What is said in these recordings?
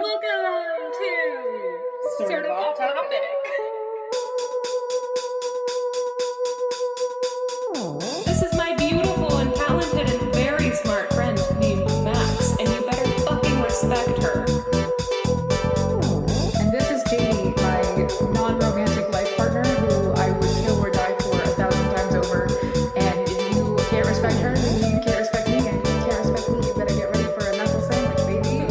Welcome to Sort of Off Topic. This is my beautiful and talented and very smart friend named Max, and you better fucking respect her. And this is Jamie, my non-romantic life partner, who I would kill or die for 1,000 times over. And if you can't respect her, then you can't respect me. And if you can't respect me, you better get ready for a knuckle sandwich, baby.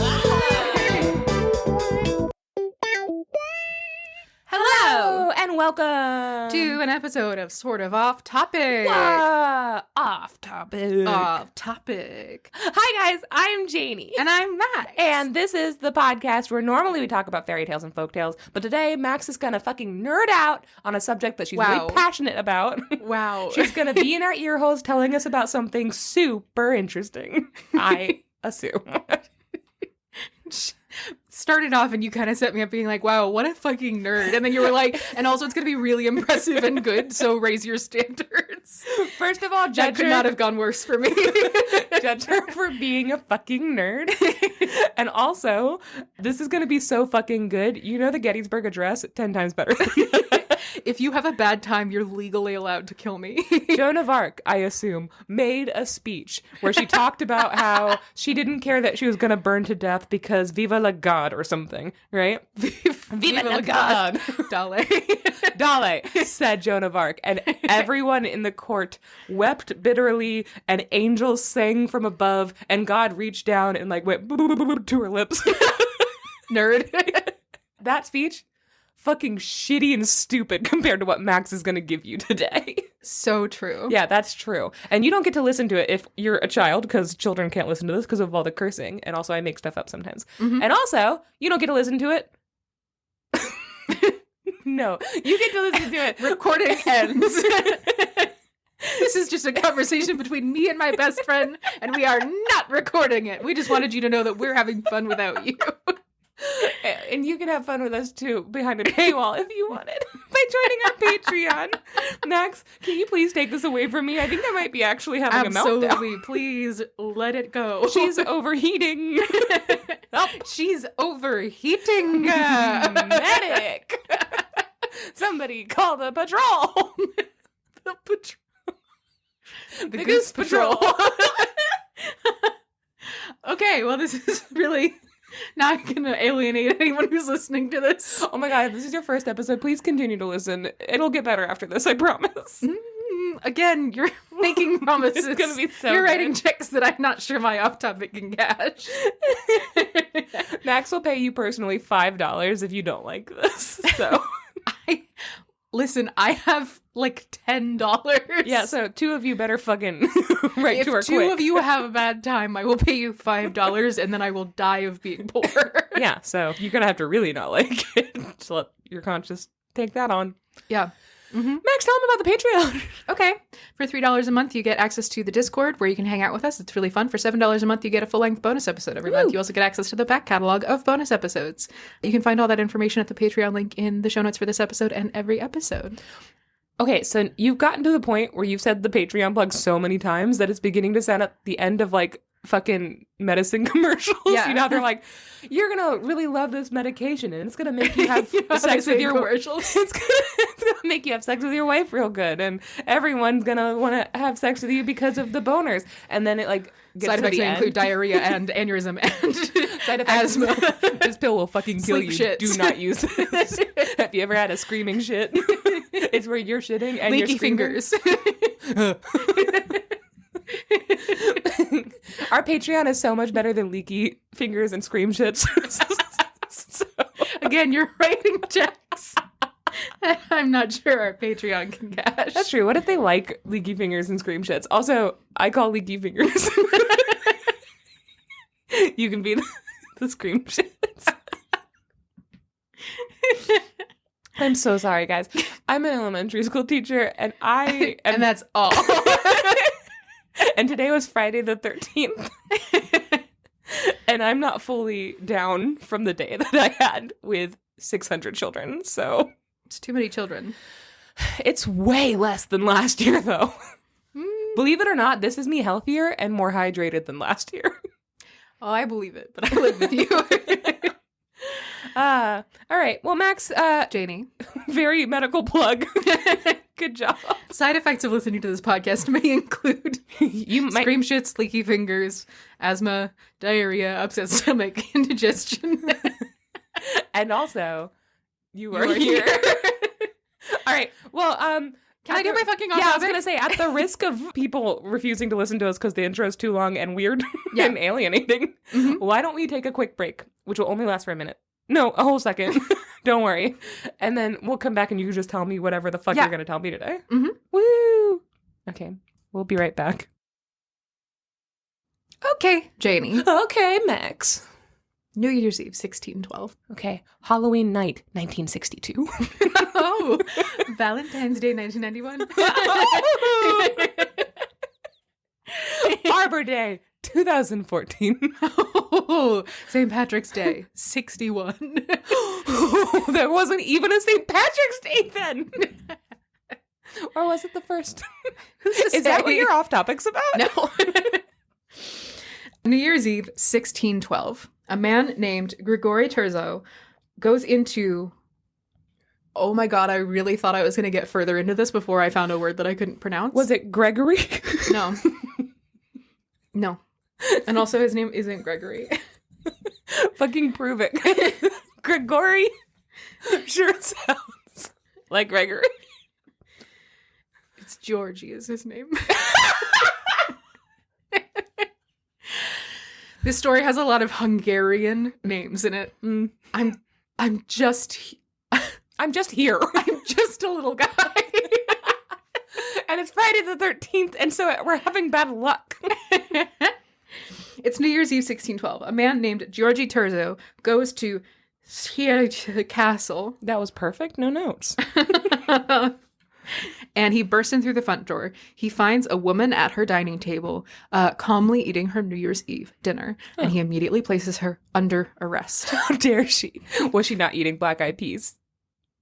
Hello, and welcome To an episode of Sort of Off Topic. Off Topic. Off Topic. Hi guys, I'm Janie. And I'm Max. And this is the podcast where normally we talk about fairy tales and folk tales, but today Max is gonna fucking nerd out on a subject that she's really passionate about. Wow. She's gonna be in our ear holes telling us about something super interesting, I assume. Started off and you kind of set me up being like, wow, what a fucking nerd. And then you were like, and also it's going to be really impressive and good, so raise your standards. First of all, That judge could her. not have gone worse for me. Judge her for being a fucking nerd. And also, this is going to be so fucking good. You know the Gettysburg Address? 10 times better. If you have a bad time, you're legally allowed to kill me. Joan of Arc, I assume, made a speech where she talked about how she didn't care that she was going to burn to death because viva la God or something, right? Viva la God. Dale. Dale, said Joan of Arc. And everyone in the court wept bitterly, and angels sang from above, and God reached down and like went to her lips. Nerd. That speech, fucking shitty and stupid compared to what Max is going to give you today. So true. Yeah, that's true. And you don't get to listen to it if you're a child, because children can't listen to this because of all the cursing. And also, I make stuff up sometimes. Mm-hmm. And also, you don't get to listen to it. No, you get to listen to it. Recording ends. This is just a conversation between me and my best friend, and we are not recording it. We just wanted you to know that we're having fun without you. And you can have fun with us too behind a paywall if you wanted by joining our Patreon. Max, can you please take this away from me? I think I might be actually having a meltdown. Absolutely. Please let it go. She's overheating. Oh, she's overheating. Medic. Somebody call the patrol. The patrol. The Goose Patrol. Okay, well, this is really not going to alienate anyone who's listening to this. Oh my god, if this is your first episode, please continue to listen. It'll get better after this, I promise. Again, you're making promises. It's gonna be so You're good. writing checks that I'm not sure my off-topic can cash. Max will pay you personally $5 if you don't like this. So Listen, I have like $10. yeah, so two of you better fucking write If to her two quick. of you have a bad time, I will pay you $5 and then I will die of being poor. Yeah, so you're gonna have to really not like it to let your conscience take that on. Yeah. Mm-hmm. Max, tell them about the Patreon. Okay. For $3 a month, you get access to the Discord where you can hang out with us. It's really fun. For $7 a month, you get a full-length bonus episode every month. You also get access to the back catalog of bonus episodes. You can find all that information at the Patreon link in the show notes for this episode and every episode. Okay, so you've gotten to the point where you've said the Patreon plug so many times that it's beginning to sound at the end of like fucking medicine commercials. Yeah. You know, they're like, you're gonna really love this medication and it's gonna make you have You know how sex they with say your commercials? it's gonna make you have sex with your wife real good, and everyone's gonna want to have sex with you because of the boners. And then it like gets Side to effects the may end. include diarrhea and aneurysm and Side effects. asthma. This pill will fucking kill Sleep you. shits. Do not use this. Have you ever had a screaming shit? It's where you're shitting and Leaky you're screaming. fingers. Our Patreon is so much better than leaky fingers and scream shits. So, Again, you're writing checks. I'm not sure our Patreon can cash. that's true. What if they like leaky fingers and scream shits? Also, I call leaky fingers. You can be the scream shits. I'm so sorry, guys. I'm an elementary school teacher, and I am... And that's all. And today was Friday the 13th. And I'm not fully down from the day that I had with 600 children, so... It's too many children. It's way less than last year, though. Believe it or not, this is me healthier and more hydrated than last year. Oh, I believe it, but I live with you. All right. Well, Max, Janie. very medical plug. Good job. Side effects of listening to this podcast may include You might scream shits, leaky fingers, asthma, diarrhea, upset stomach, indigestion. and also you are here. All right. Well, Can I do my fucking I was gonna say, at the risk of people refusing to listen to us because the intro is too long and weird and alienating, why don't we take a quick break, which will only last for a minute? No, a whole second. Don't worry. And then we'll come back and you can just tell me whatever the fuck you're gonna tell me today. Woo! Okay, we'll be right back. Okay, Janie. Okay, Max. New Year's Eve, 1612. Okay, Halloween night, 1962. Oh, Valentine's Day, 1991. Arbor Day, 2014. Oh, St. Patrick's Day, 61. There wasn't even a St. Patrick's Day then. Or was it the first? Is that what you're off topics about? No. New Year's Eve, 1612. A man named Grigory Turzo goes into... Oh my god, I really thought I was going to get further into this before I found a word that I couldn't pronounce. Was it Gregory? No. No. And also his name isn't Gregory. Fucking prove it. Gregory sure sounds like Gregory. It's Georgie is his name. This story has a lot of Hungarian names in it. I'm just here. I'm just a little guy. And it's Friday the 13th, and so we're having bad luck. It's New Year's Eve, 1612. A man named Georgi Turzo goes to Sierra Castle. That was perfect. No notes. And he bursts in through the front door. He finds a woman at her dining table, calmly eating her New Year's Eve dinner. And he immediately places her under arrest. How dare she? Was she not eating black eyed peas?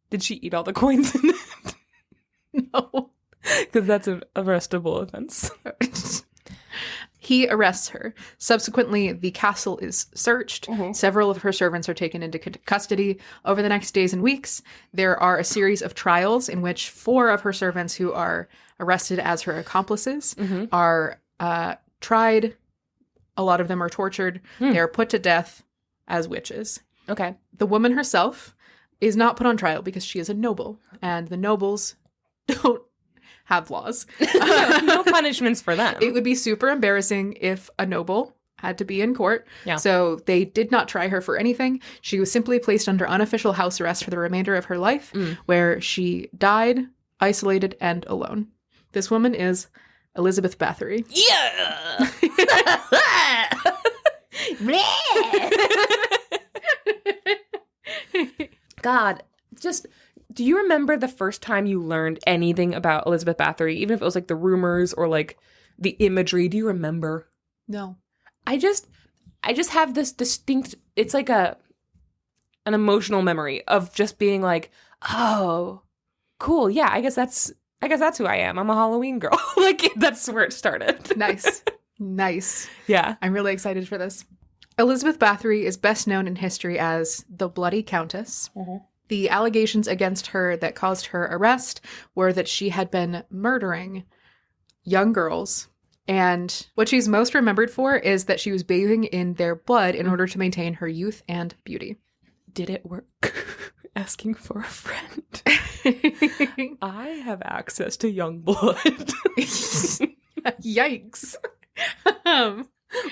Did she eat all the coins in it? No. Because that's an arrestable offense. He arrests her. Subsequently, the castle is searched. Several of her servants are taken into custody. Over the next days and weeks, there are a series of trials in which 4 of her servants who are arrested as her accomplices are tried. A lot of them are tortured. They are put to death as witches. Okay. The woman herself is not put on trial because she is a noble, and the nobles don't have laws. No punishments for them. It would be super embarrassing if a noble had to be in court. Yeah. So they did not try her for anything. She was simply placed under unofficial house arrest for the remainder of her life, where she died, isolated, and alone. This woman is Elizabeth Bathory. Yeah! God, just... Do you remember the first time you learned anything about Elizabeth Bathory, even if it was like the rumors or like the imagery? Do you remember? No. I just have this distinct, it's like an emotional memory of just being like, oh, cool. Yeah, I guess that's who I am. I'm a Halloween girl. Like, that's where it started. Nice. Yeah. I'm really excited for this. Elizabeth Bathory is best known in history as the Bloody Countess. The allegations against her that caused her arrest were that she had been murdering young girls. And what she's most remembered for is that she was bathing in their blood in order to maintain her youth and beauty. Did it work? Asking for a friend. I have access to young blood. Yikes.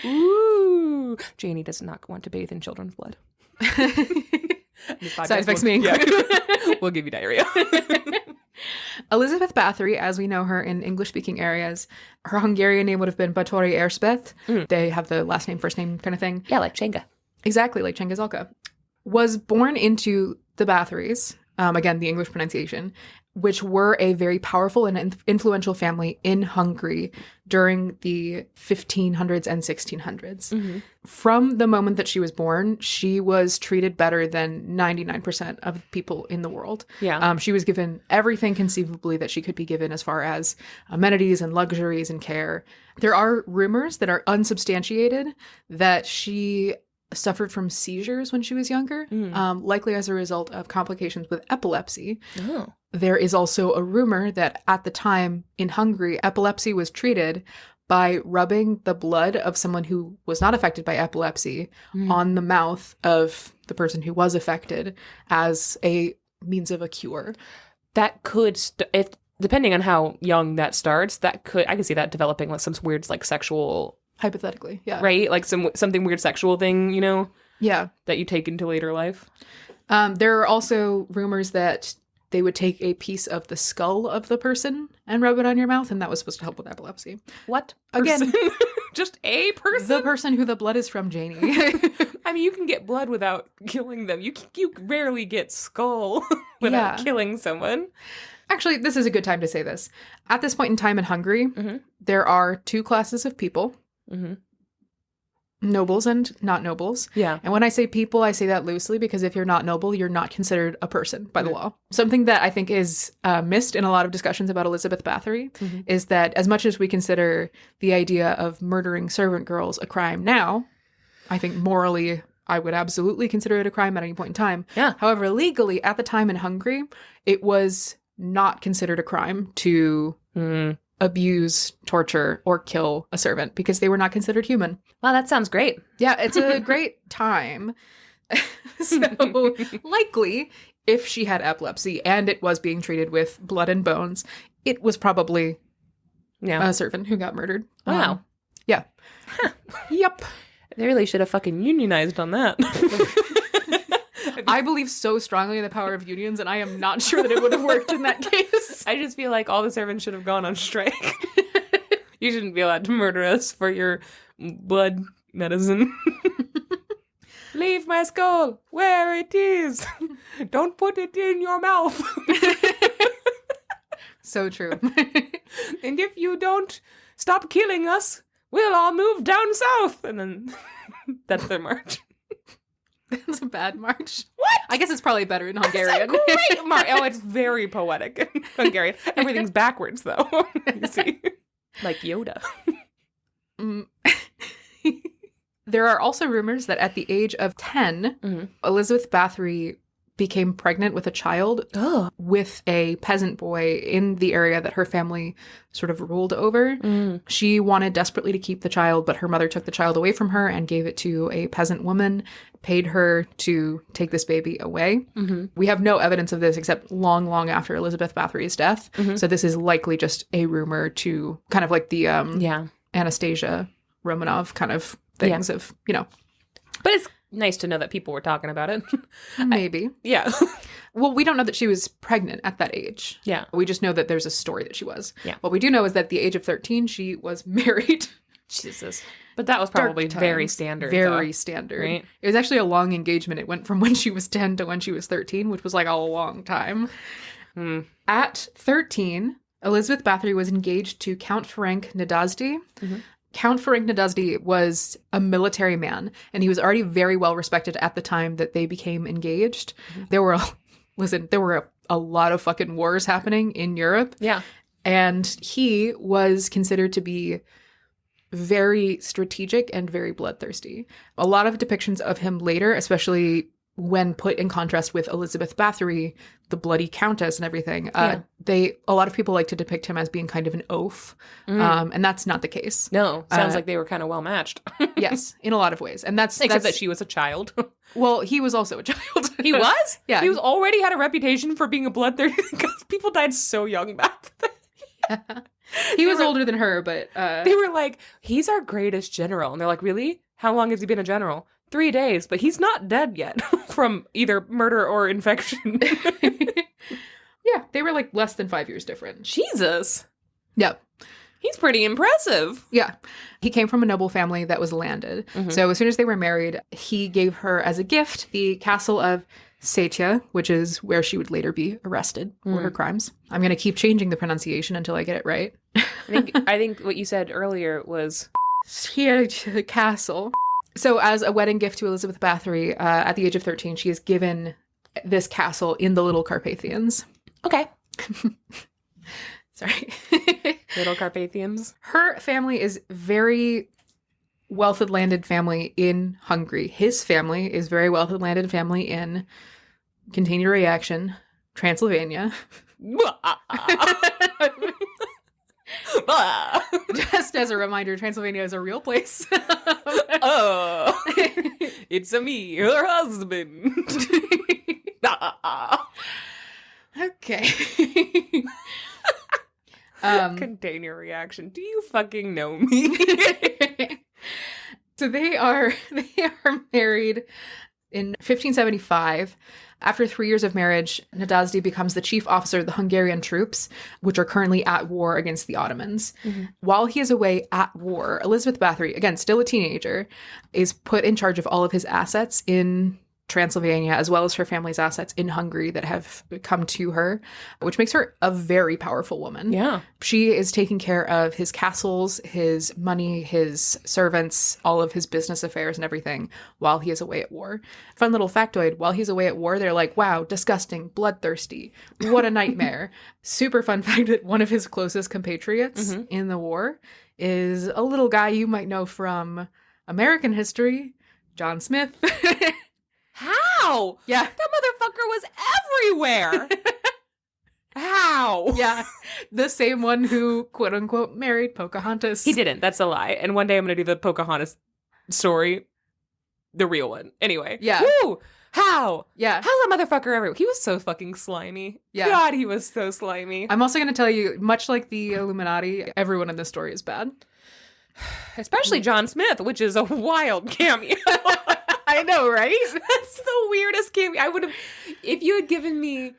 Ooh. Janie does not want to bathe in children's blood. Side effects may include. We'll give you diarrhea. Elizabeth Bathory, as we know her in English-speaking areas, her Hungarian name would have been Báthory Erzsébet. They have the last name, first name kind of thing. Yeah, like Chenga. Exactly, like Cengiz Zalka. Was born into the Bathorys, again, the English pronunciation, which were a very powerful and influential family in Hungary during the 1500s and 1600s. From the moment that she was born, she was treated better than 99% of people in the world. Yeah. She was given everything conceivably that she could be given as far as amenities and luxuries and care. There are rumors that are unsubstantiated that she suffered from seizures when she was younger, likely as a result of complications with epilepsy. Oh. There is also a rumor that at the time in Hungary, epilepsy was treated by rubbing the blood of someone who was not affected by epilepsy on the mouth of the person who was affected as a means of a cure. That could, if depending on how young that starts, I could see that developing like some weird like sexual, hypothetically, yeah, right, like something weird sexual thing, you know, yeah, that you take into later life. There are also rumors that they would take a piece of the skull of the person and rub it on your mouth, and that was supposed to help with epilepsy. What? Again, just a person? The person who the blood is from, Janie. I mean, you can get blood without killing them. You rarely get skull without killing someone. Actually, this is a good time to say this. At this point in time in Hungary, there are two classes of people. Nobles and not nobles. Yeah. And when I say people, I say that loosely because if you're not noble, you're not considered a person by the law. Something that I think is missed in a lot of discussions about Elizabeth Bathory is that as much as we consider the idea of murdering servant girls a crime now, I think morally I would absolutely consider it a crime at any point in time. Yeah. However, legally at the time in Hungary, it was not considered a crime to abuse, torture, or kill a servant because they were not considered human. Wow, that sounds great. Yeah, it's a great time. So likely, if she had epilepsy and it was being treated with blood and bones, it was probably a servant who got murdered. Wow. Yeah. Huh. Yep. They really should have fucking unionized on that. I believe so strongly in the power of unions, and I am not sure that it would have worked in that case. I just feel like all the servants should have gone on strike. You shouldn't be allowed to murder us for your blood medicine. Leave my skull where it is. Don't put it in your mouth. So true. And if you don't stop killing us, we'll all move down south. And then that's their march. That's a bad march. What? I guess it's probably better in Hungarian. It's great march. Oh, it's very poetic in Hungarian. Everything's backwards, though. You see? Like Yoda. There are also rumors that at the age of 10, Elizabeth Bathory became pregnant with a child with a peasant boy in the area that her family sort of ruled over. She wanted desperately to keep the child, but her mother took the child away from her and gave it to a peasant woman, paid her to take this baby away. We have no evidence of this except long, long after Elizabeth Bathory's death. So this is likely just a rumor to kind of like the Anastasia Romanov kind of things of, you know. But it's nice to know that people were talking about it. Maybe. Yeah. Well, we don't know that she was pregnant at that age. Yeah. We just know that there's a story that she was. Yeah. What we do know is that at the age of 13, she was married. Jesus. But that was probably very standard. Very standard. Right? It was actually a long engagement. It went from when she was 10 to when she was 13, which was like a long time. At 13, Elizabeth Bathory was engaged to Count Ferenc Nadasdy. Count Ferenc Nadasdy was a military man, and he was already very well respected at the time that they became engaged. There were, a lot of fucking wars happening in Europe. Yeah. And he was considered to be very strategic and very bloodthirsty. A lot of depictions of him later, especially when put in contrast with Elizabeth Bathory, the bloody countess and everything, a lot of people like to depict him as being kind of an oaf. And that's not the case. No, sounds like they were kind of well matched. Yes, in a lot of ways. And except that she was a child. Well, he was also a child. He was? Yeah. He was already had a reputation for being a bloodthirsty because people died so young back then. Yeah. He was older than her, but they were like, he's our greatest general. And they're like, really? How long has he been a general? 3 days, but he's not dead yet from either murder or infection. Yeah, they were like less than 5 years different. Jesus. Yep. He's pretty impressive. Yeah. He came from a noble family that was landed. So as soon as they were married, he gave her as a gift the castle of Setia, which is where she would later be arrested for her crimes. I'm going to keep changing the pronunciation until I get it right. I think what you said earlier was Setia Castle. So as a wedding gift to Elizabeth Bathory, at the age of 13, she is given this castle in the Little Carpathians. Okay. Sorry. Little Carpathians. Her family is very wealthy landed family in Hungary. His family is very wealthy landed family in, contain your reaction, Transylvania. Just as a reminder, Transylvania is a real place. Oh, it's a me, her husband. Okay. Contain your reaction. Do you fucking know me? So they are married in 1575. After 3 years of marriage, Nadasdy becomes the chief officer of the Hungarian troops, which are currently at war against the Ottomans. Mm-hmm. While he is away at war, Elizabeth Bathory, again, still a teenager, is put in charge of all of his assets in Transylvania, as well as her family's assets in Hungary that have come to her, which makes her a very powerful woman. Yeah. She is taking care of his castles, his money, his servants, all of his business affairs and everything while he is away at war. Fun little factoid, while he's away at war, they're like, wow, disgusting, bloodthirsty, what a nightmare. Super fun fact that one of his closest compatriots in the war is a little guy you might know from American history, John Smith. How? Yeah. That motherfucker was everywhere. How? Yeah. The same one who, quote unquote, married Pocahontas. He didn't. That's a lie. And one day I'm going to do the Pocahontas story. The real one. Anyway. Yeah. Woo! How? Yeah. How's that motherfucker everywhere? He was so fucking slimy. Yeah. God, he was so slimy. I'm also going to tell you, much like the Illuminati, everyone in this story is bad. Especially John Smith, which is a wild cameo. I know, right? That's the weirdest cameo. I would have, if you had given me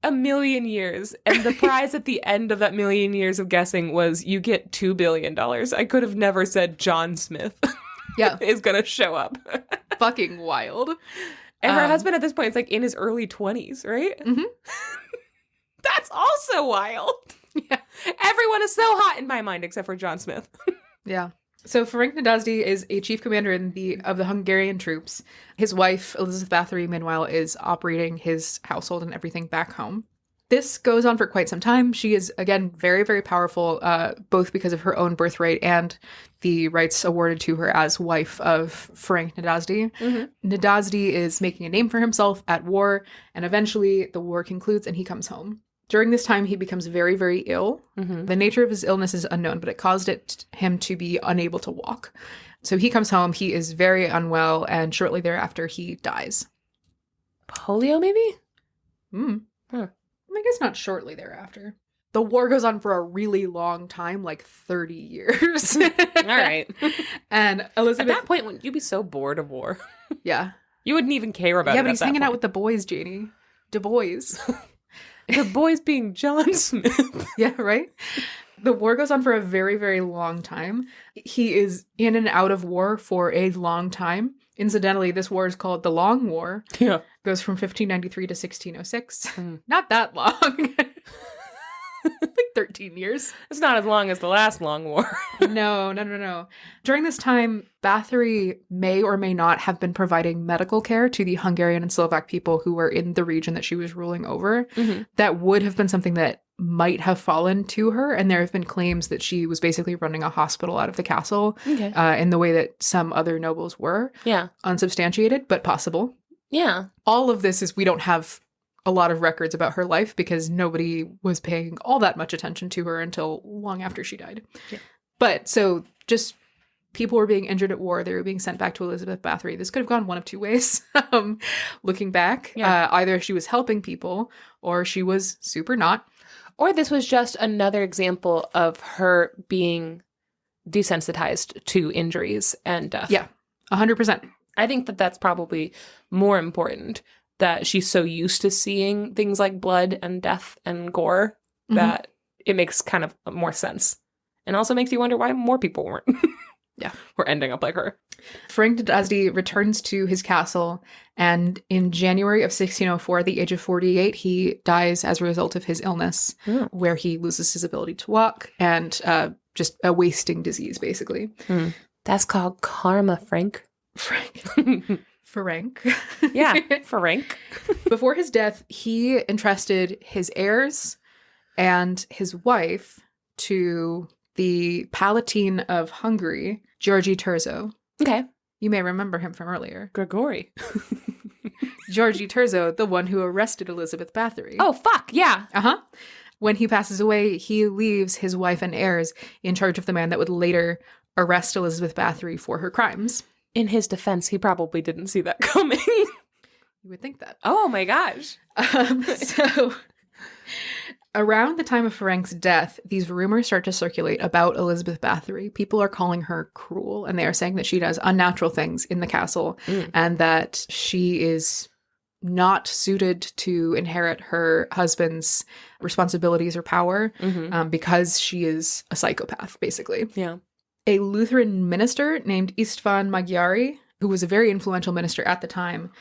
1,000,000 years and the prize at the end of that 1,000,000 years of guessing was you get $2 billion, I could have never said John Smith is going to show up. Fucking wild. And her husband at this point is like in his early 20s, right? Mm-hmm. That's also wild. Yeah. Everyone is so hot in my mind except for John Smith. Yeah. So Ferenc Nadasdy is a chief commander of the Hungarian troops. His wife, Elizabeth Bathory, meanwhile, is operating his household and everything back home. This goes on for quite some time. She is, again, very, very powerful, both because of her own birthright and the rights awarded to her as wife of Ferenc Nadasdy. Mm-hmm. Nadasdy is making a name for himself at war, and eventually the war concludes and he comes home. During this time, he becomes very, very ill. Mm-hmm. The nature of his illness is unknown, but it caused him to be unable to walk. So he comes home, he is very unwell, and shortly thereafter, he dies. Polio, maybe? I guess not shortly thereafter. The war goes on for a really long time, like 30 years. All right. And Elizabeth... At that point, wouldn't you be so bored of war? Yeah. You wouldn't even care about it. Yeah, but he's hanging out with the boys, Janie. Du Bois. The boys being John Smith. Yeah, right? The war goes on for a very, very long time. He is in and out of war for a long time. Incidentally, this war is called the Long War. Yeah. It goes from 1593 to 1606. Not that long. Like 13 years. It's not as long as the last long war. No. During this time, Báthory may or may not have been providing medical care to the Hungarian and Slovak people who were in the region that she was ruling over. Mm-hmm. That would have been something that might have fallen to her, and there have been claims that she was basically running a hospital out of the castle in the way that some other nobles were. Yeah. Unsubstantiated, but possible. Yeah. All of this is we don't have a lot of records about her life because nobody was paying all that much attention to her until long after she died. Yeah. But so just people were being injured at war. They were being sent back to Elizabeth Bathory. This could have gone one of two ways. Looking back, either she was helping people or she was super not. Or this was just another example of her being desensitized to injuries and death. Yeah, 100%. I think that that's probably more important, that she's so used to seeing things like blood and death and gore that it makes kind of more sense. And also makes you wonder why more people weren't. Were ending up like her. Ferenc Nadasdy returns to his castle, and in January of 1604, at the age of 48, he dies as a result of his illness, where he loses his ability to walk and just a wasting disease, basically. That's called karma, Ferenc. Ferenc. Yeah, Ferenc. Before his death, he entrusted his heirs and his wife to the Palatine of Hungary, Georgi Terzo. Okay. You may remember him from earlier. Gregory. Georgi Terzo, the one who arrested Elizabeth Bathory. Oh, fuck. Yeah. Uh-huh. When he passes away, he leaves his wife and heirs in charge of the man that would later arrest Elizabeth Bathory for her crimes. In his defense, he probably didn't see that coming. You would think that. Oh my gosh. So around the time of Ferenc's death, these rumors start to circulate about Elizabeth Bathory. People are calling her cruel, and they are saying that she does unnatural things in the castle and that she is not suited to inherit her husband's responsibilities or power because she is a psychopath, basically. Yeah. A Lutheran minister named Istvan Magyari, who was a very influential minister at the time,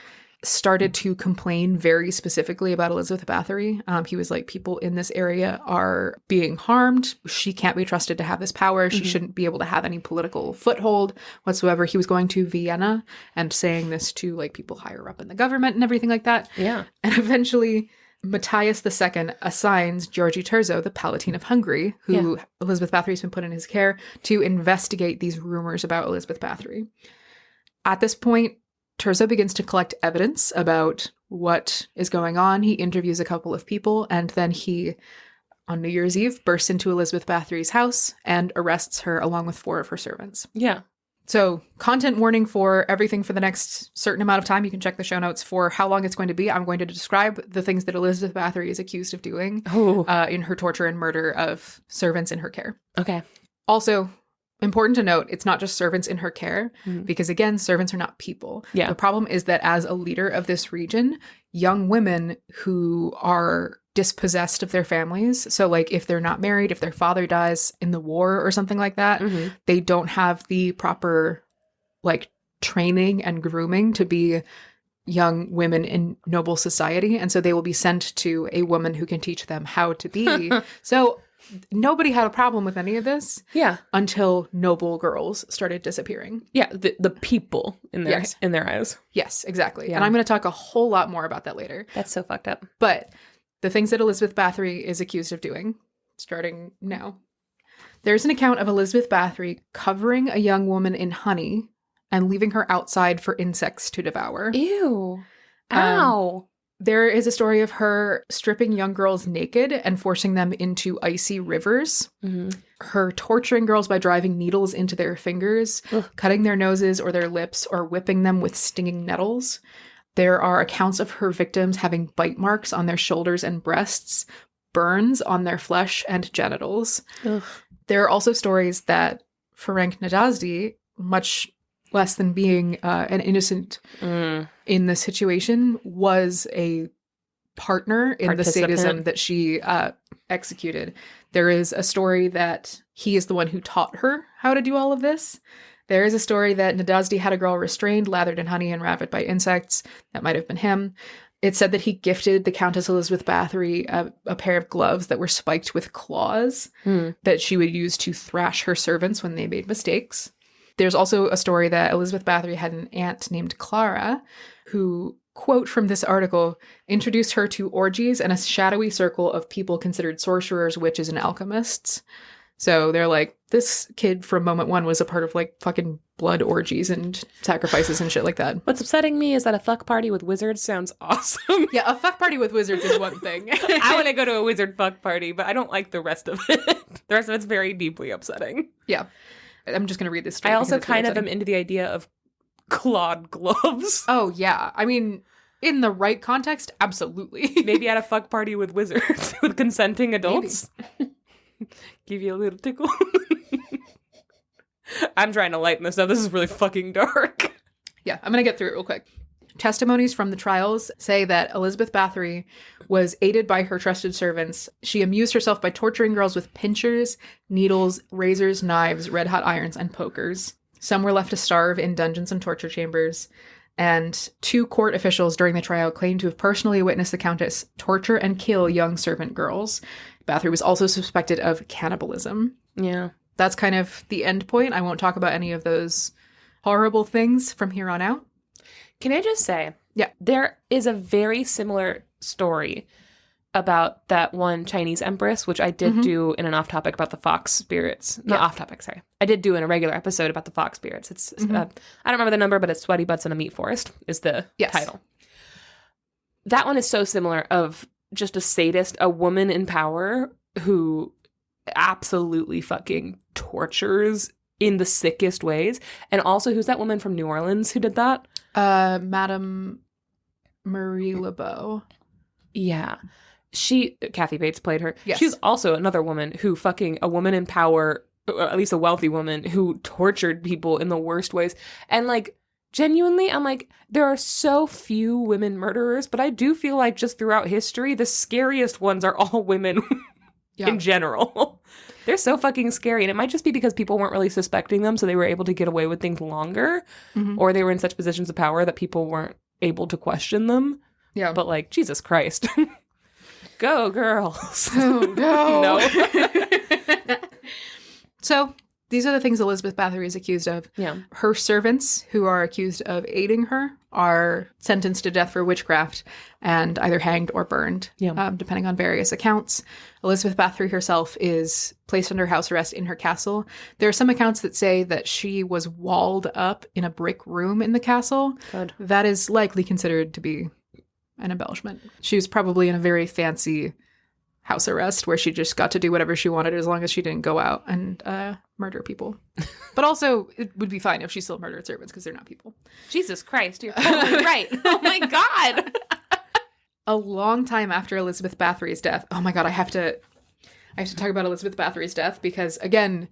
started to complain very specifically about Elizabeth Bathory. He was like, people in this area are being harmed. She can't be trusted to have this power. She shouldn't be able to have any political foothold whatsoever. He was going to Vienna and saying this to like people higher up in the government and everything like that. Yeah. And eventually Matthias II assigns Georgi Terzo, the Palatine of Hungary, who Elizabeth Bathory has been put in his care, to investigate these rumors about Elizabeth Bathory. At this point, Terzo begins to collect evidence about what is going on. He interviews a couple of people, and then he, on New Year's Eve, bursts into Elizabeth Bathory's house and arrests her along with 4 of her servants. Yeah. So, content warning for everything for the next certain amount of time. You can check the show notes for how long it's going to be. I'm going to describe the things that Elizabeth Bathory is accused of doing in her torture and murder of servants in her care. Okay. Also, important to note, it's not just servants in her care, because again, servants are not people. Yeah. The problem is that as a leader of this region, young women who are dispossessed of their families, so like if they're not married, if their father dies in the war or something like that, they don't have the proper like training and grooming to be young women in noble society. And so they will be sent to a woman who can teach them how to be. So nobody had a problem with any of this. Yeah. Until noble girls started disappearing. Yeah. The people in their eyes. Yes, exactly. Yeah. And I'm going to talk a whole lot more about that later. That's so fucked up. But the things that Elizabeth Bathory is accused of doing, starting now. There's an account of Elizabeth Bathory covering a young woman in honey and leaving her outside for insects to devour. Ew. Ow. There is a story of her stripping young girls naked and forcing them into icy rivers. Her torturing girls by driving needles into their fingers, cutting their noses or their lips, or whipping them with stinging nettles. There are accounts of her victims having bite marks on their shoulders and breasts, burns on their flesh and genitals. There are also stories that Ferenc Nadasdy, much less than being an innocent in the situation, was a partner in the sadism that she executed. There is a story that he is the one who taught her how to do all of this. There is a story that Nadasdy had a girl restrained, lathered in honey, and ravaged by insects. That might have been him. It said that he gifted the Countess Elizabeth Bathory a pair of gloves that were spiked with claws that she would use to thrash her servants when they made mistakes. There's also a story that Elizabeth Bathory had an aunt named Clara who, quote from this article, introduced her to orgies and a shadowy circle of people considered sorcerers, witches, and alchemists. So they're like, this kid from moment one was a part of like fucking blood orgies and sacrifices and shit like that. What's upsetting me is that a fuck party with wizards sounds awesome. Yeah, a fuck party with wizards is one thing. I want to go to a wizard fuck party, but I don't like the rest of it. The rest of it's very deeply upsetting. Yeah. I'm just going to read this story. I also kind of am into the idea of clawed gloves. Oh, yeah. I mean, in the right context, absolutely. Maybe at a fuck party with wizards, with consenting adults. Give you a little tickle. I'm trying to lighten this up. This is really fucking dark. Yeah, I'm going to get through it real quick. Testimonies from the trials say that Elizabeth Bathory was aided by her trusted servants. She amused herself by torturing girls with pincers, needles, razors, knives, red-hot irons, and pokers. Some were left to starve in dungeons and torture chambers. And 2 court officials during the trial claimed to have personally witnessed the Countess torture and kill young servant girls. Bathory was also suspected of cannibalism. Yeah. That's kind of the end point. I won't talk about any of those horrible things from here on out. Can I just say, yeah, there is a very similar story about that one Chinese empress, which I did do in an off topic about the fox spirits. Not off topic, sorry. I did do in a regular episode about the fox spirits. It's I don't remember the number, but it's Sweaty Butts in a Meat Forest is the title. That one is so similar of just a sadist, a woman in power who absolutely fucking tortures in the sickest ways. And also, who's that woman from New Orleans who did that? Madame Marie Laveau. Yeah. Kathy Bates played her. Yes. She's also another woman who a woman in power, or at least a wealthy woman, who tortured people in the worst ways. And like, genuinely, I'm like, there are so few women murderers, but I do feel like just throughout history, the scariest ones are all women in general. They're so fucking scary. And it might just be because people weren't really suspecting them, so they were able to get away with things longer, or they were in such positions of power that people weren't able to question them. Yeah. But like, Jesus Christ. Go, girls. Oh, no. No. So, these are the things Elizabeth Bathory is accused of. Yeah. Her servants, who are accused of aiding her, are sentenced to death for witchcraft and either hanged or burned, depending on various accounts. Elizabeth Bathory herself is placed under house arrest in her castle. There are some accounts that say that she was walled up in a brick room in the castle. Good. That is likely considered to be an embellishment. She was probably in a very fancy house arrest where she just got to do whatever she wanted as long as she didn't go out and murder people. But also, it would be fine if she still murdered servants because they're not people. Jesus Christ, you're totally right. Oh my God. A long time after Elizabeth Bathory's death, oh my God, I have to talk about Elizabeth Bathory's death because, again,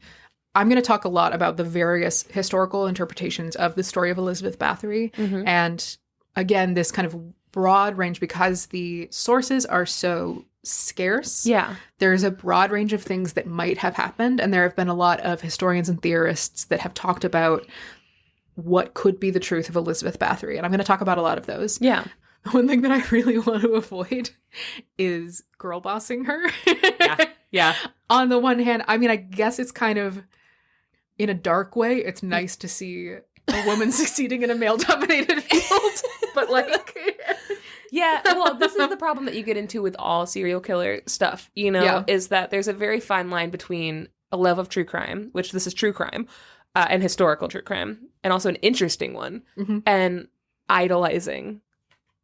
I'm going to talk a lot about the various historical interpretations of the story of Elizabeth Bathory. And again, this kind of broad range, because the sources are so scarce. Yeah. There's a broad range of things that might have happened. And there have been a lot of historians and theorists that have talked about what could be the truth of Elizabeth Bathory. And I'm going to talk about a lot of those. Yeah. One thing that I really want to avoid is girl bossing her. Yeah. On the one hand, I mean, I guess it's kind of in a dark way. It's nice to see a woman succeeding in a male-dominated field. But like... Yeah, well, this is the problem that you get into with all serial killer stuff, you know, is that there's a very fine line between a love of true crime, which this is true crime, and historical true crime, and also an interesting one, and idolizing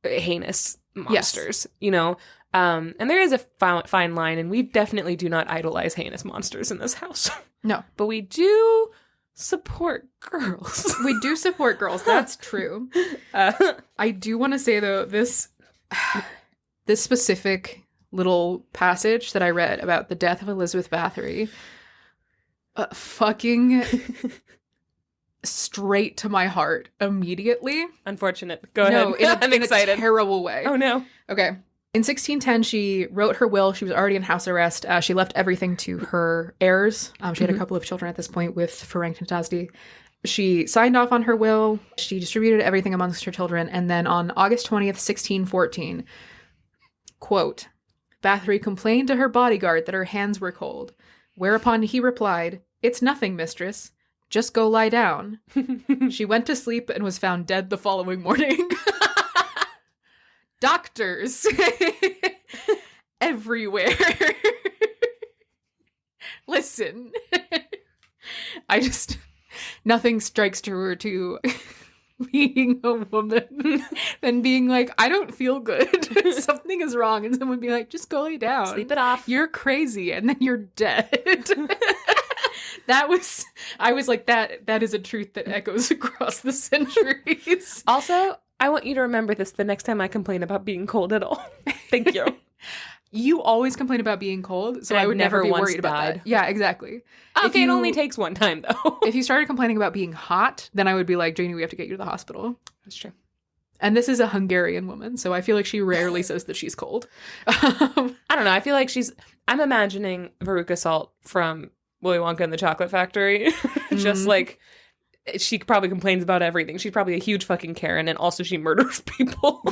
heinous monsters, you know. And there is a fine line, and we definitely do not idolize heinous monsters in this house. No. But we do support girls. We do support girls. That's true. I do want to say, though, this specific little passage that I read about the death of Elizabeth Bathory, fucking straight to my heart immediately. Unfortunate. Go ahead. I'm excited. In a terrible way. Oh, no. Okay. In 1610, she wrote her will. She was already in house arrest. She left everything to her heirs. She had a couple of children at this point with Ferenc and Tasdi. She signed off on her will. She distributed everything amongst her children. And then on August 20th, 1614, quote, Bathory complained to her bodyguard that her hands were cold, whereupon he replied, "It's nothing, mistress. Just go lie down." She went to sleep and was found dead the following morning. Doctors everywhere. Listen, nothing strikes truer to being a woman than being like, I don't feel good. Something is wrong. And someone be like, just go lay down. Sleep it off. You're crazy. And then you're dead. I was like, that is a truth that echoes across the centuries. Also, I want you to remember this the next time I complain about being cold at all. Thank you. You always complain about being cold, so I would never be worried about that. Yeah, exactly. Okay, it only takes one time, though. If you started complaining about being hot, then I would be like, Janie, we have to get you to the hospital. That's true. And this is a Hungarian woman, so I feel like she rarely says that she's cold. I don't know. I feel like I'm imagining Veruca Salt from Willy Wonka and the Chocolate Factory. Just like, she probably complains about everything. She's probably a huge fucking Karen, and also she murders people.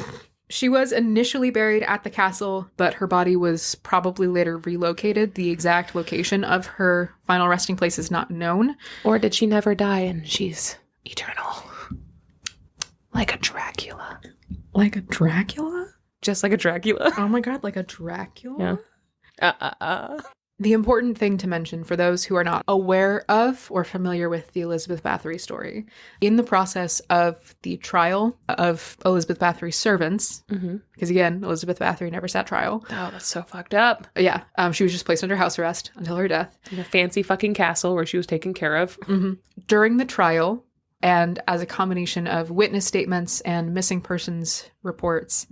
She was initially buried at the castle, but her body was probably later relocated. The exact location of her final resting place is not known. Or did she never die and she's eternal? Like a Dracula. Like a Dracula? Just like a Dracula. Oh my god, like a Dracula? Yeah. The important thing to mention for those who are not aware of or familiar with the Elizabeth Bathory story, in the process of the trial of Elizabeth Bathory's servants, because again, Elizabeth Bathory never sat trial. Oh, that's so fucked up. Yeah, she was just placed under house arrest until her death. In a fancy fucking castle where she was taken care of. During the trial, and as a combination of witness statements and missing persons reports,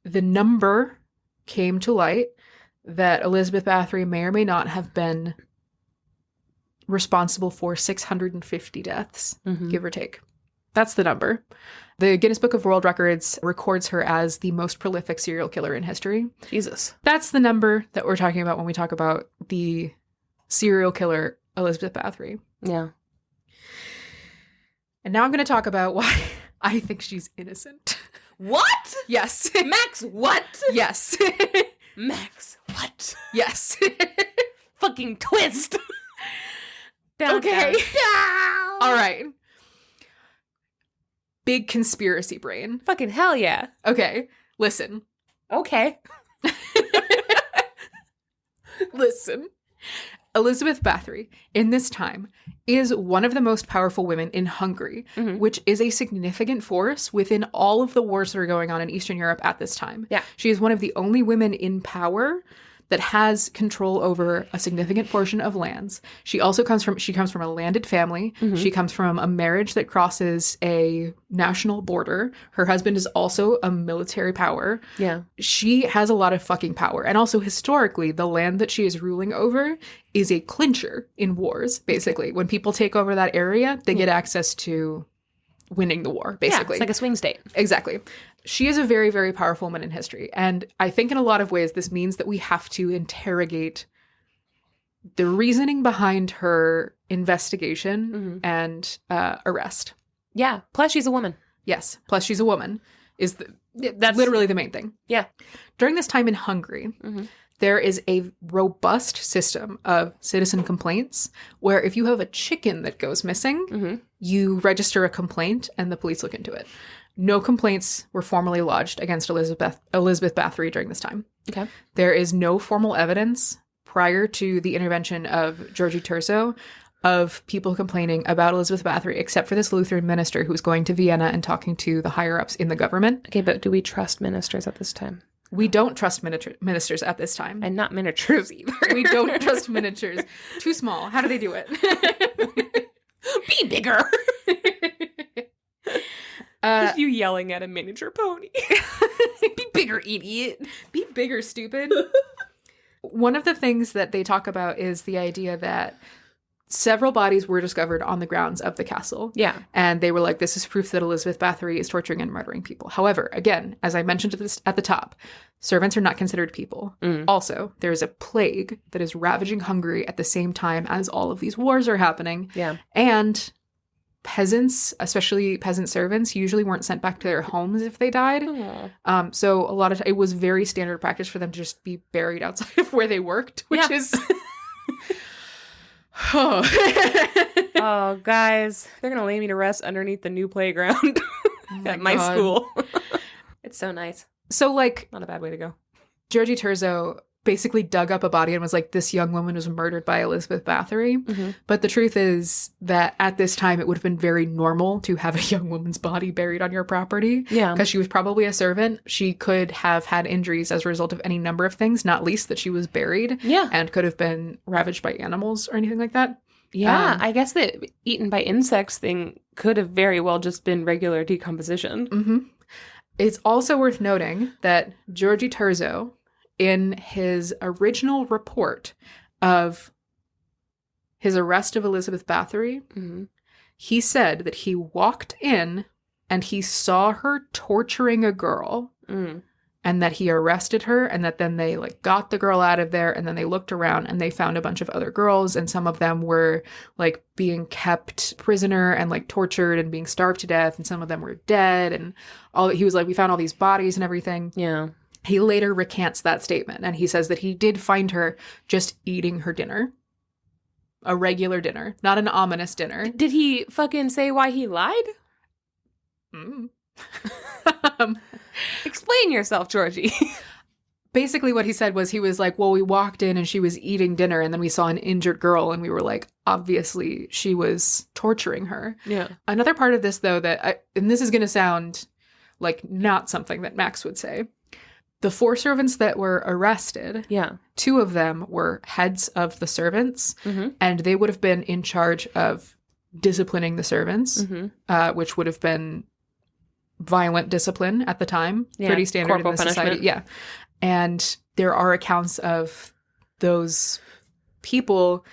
the number came to light that Elizabeth Bathory may or may not have been responsible for 650 deaths, give or take. That's the number. The Guinness Book of World Records records her as the most prolific serial killer in history. Jesus. That's the number that we're talking about when we talk about the serial killer Elizabeth Bathory. Yeah. And now I'm going to talk about why I think she's innocent. What? Yes. Max, what? Yes. Max, what? Yes. Fucking twist. Okay. Down. All right. Big conspiracy brain. Fucking hell yeah. Okay. Listen. Okay. Listen. Elizabeth Bathory, in this time, is one of the most powerful women in Hungary, which is a significant force within all of the wars that are going on in Eastern Europe at this time. Yeah. She is one of the only women in power that has control over a significant portion of lands. She comes from a landed family. She comes from a marriage that crosses a national border. Her husband is also a military power. Yeah. She has a lot of fucking power. And also historically, the land that she is ruling over is a clincher in wars, basically. When people take over that area, they get access to winning the war, basically. Yeah, it's like a swing state. Exactly. She is a very, very powerful woman in history. And I think in a lot of ways, this means that we have to interrogate the reasoning behind her investigation and arrest. Yeah. Plus, she's a woman. Yes. Plus, she's a woman that's literally the main thing. Yeah. During this time in Hungary, there is a robust system of citizen complaints where if you have a chicken that goes missing, you register a complaint and the police look into it. No complaints were formally lodged against Elizabeth Bathory during this time. Okay. There is no formal evidence prior to the intervention of Georgie Turso of people complaining about Elizabeth Bathory, except for this Lutheran minister who was going to Vienna and talking to the higher-ups in the government. Okay, but do we trust ministers at this time? We don't trust ministers at this time. And not miniatures either. We don't trust miniatures. Too small. How do they do it? Be bigger. Just you yelling at a miniature pony. Be bigger, idiot. Be bigger, stupid. One of the things that they talk about is the idea that several bodies were discovered on the grounds of the castle. Yeah. And they were like, this is proof that Elizabeth Bathory is torturing and murdering people. However, again, as I mentioned at the top, servants are not considered people. Also, there is a plague that is ravaging Hungary at the same time as all of these wars are happening. Yeah. And peasants, especially peasant servants, usually weren't sent back to their homes if they died. So a lot of it was very standard practice for them to just be buried outside of where they worked, which is... Oh, guys, they're gonna lay me to rest underneath the new playground at my school. It's so nice. So, like, not a bad way to go. Georgie Turso basically dug up a body and was like, this young woman was murdered by Elizabeth Bathory. But the truth is that at this time, it would have been very normal to have a young woman's body buried on your property. Yeah. Because she was probably a servant. She could have had injuries as a result of any number of things, not least that she was buried. Yeah. And could have been ravaged by animals or anything like that. Yeah, I guess the eaten by insects thing could have very well just been regular decomposition. It's also worth noting that Georgie Turso, in his original report of his arrest of Elizabeth Bathory, he said that he walked in and he saw her torturing a girl and that he arrested her and that then they like got the girl out of there and then they looked around and they found a bunch of other girls and some of them were like being kept prisoner and like tortured and being starved to death and some of them were dead and all. He was like, we found all these bodies and everything. Yeah. He later recants that statement and he says that he did find her just eating her dinner. A regular dinner, not an ominous dinner. Did he fucking say why he lied? Explain yourself, Georgie. Basically what he said was, he was like, well, we walked in and she was eating dinner and then we saw an injured girl and we were like, obviously she was torturing her. Yeah. Another part of this, though, and this is going to sound like not something that Max would say. The 4 servants that were arrested, 2 of them were heads of the servants, and they would have been in charge of disciplining the servants, which would have been violent discipline at the time. Pretty standard corporal in the society. punishment. Yeah. And there are accounts of those people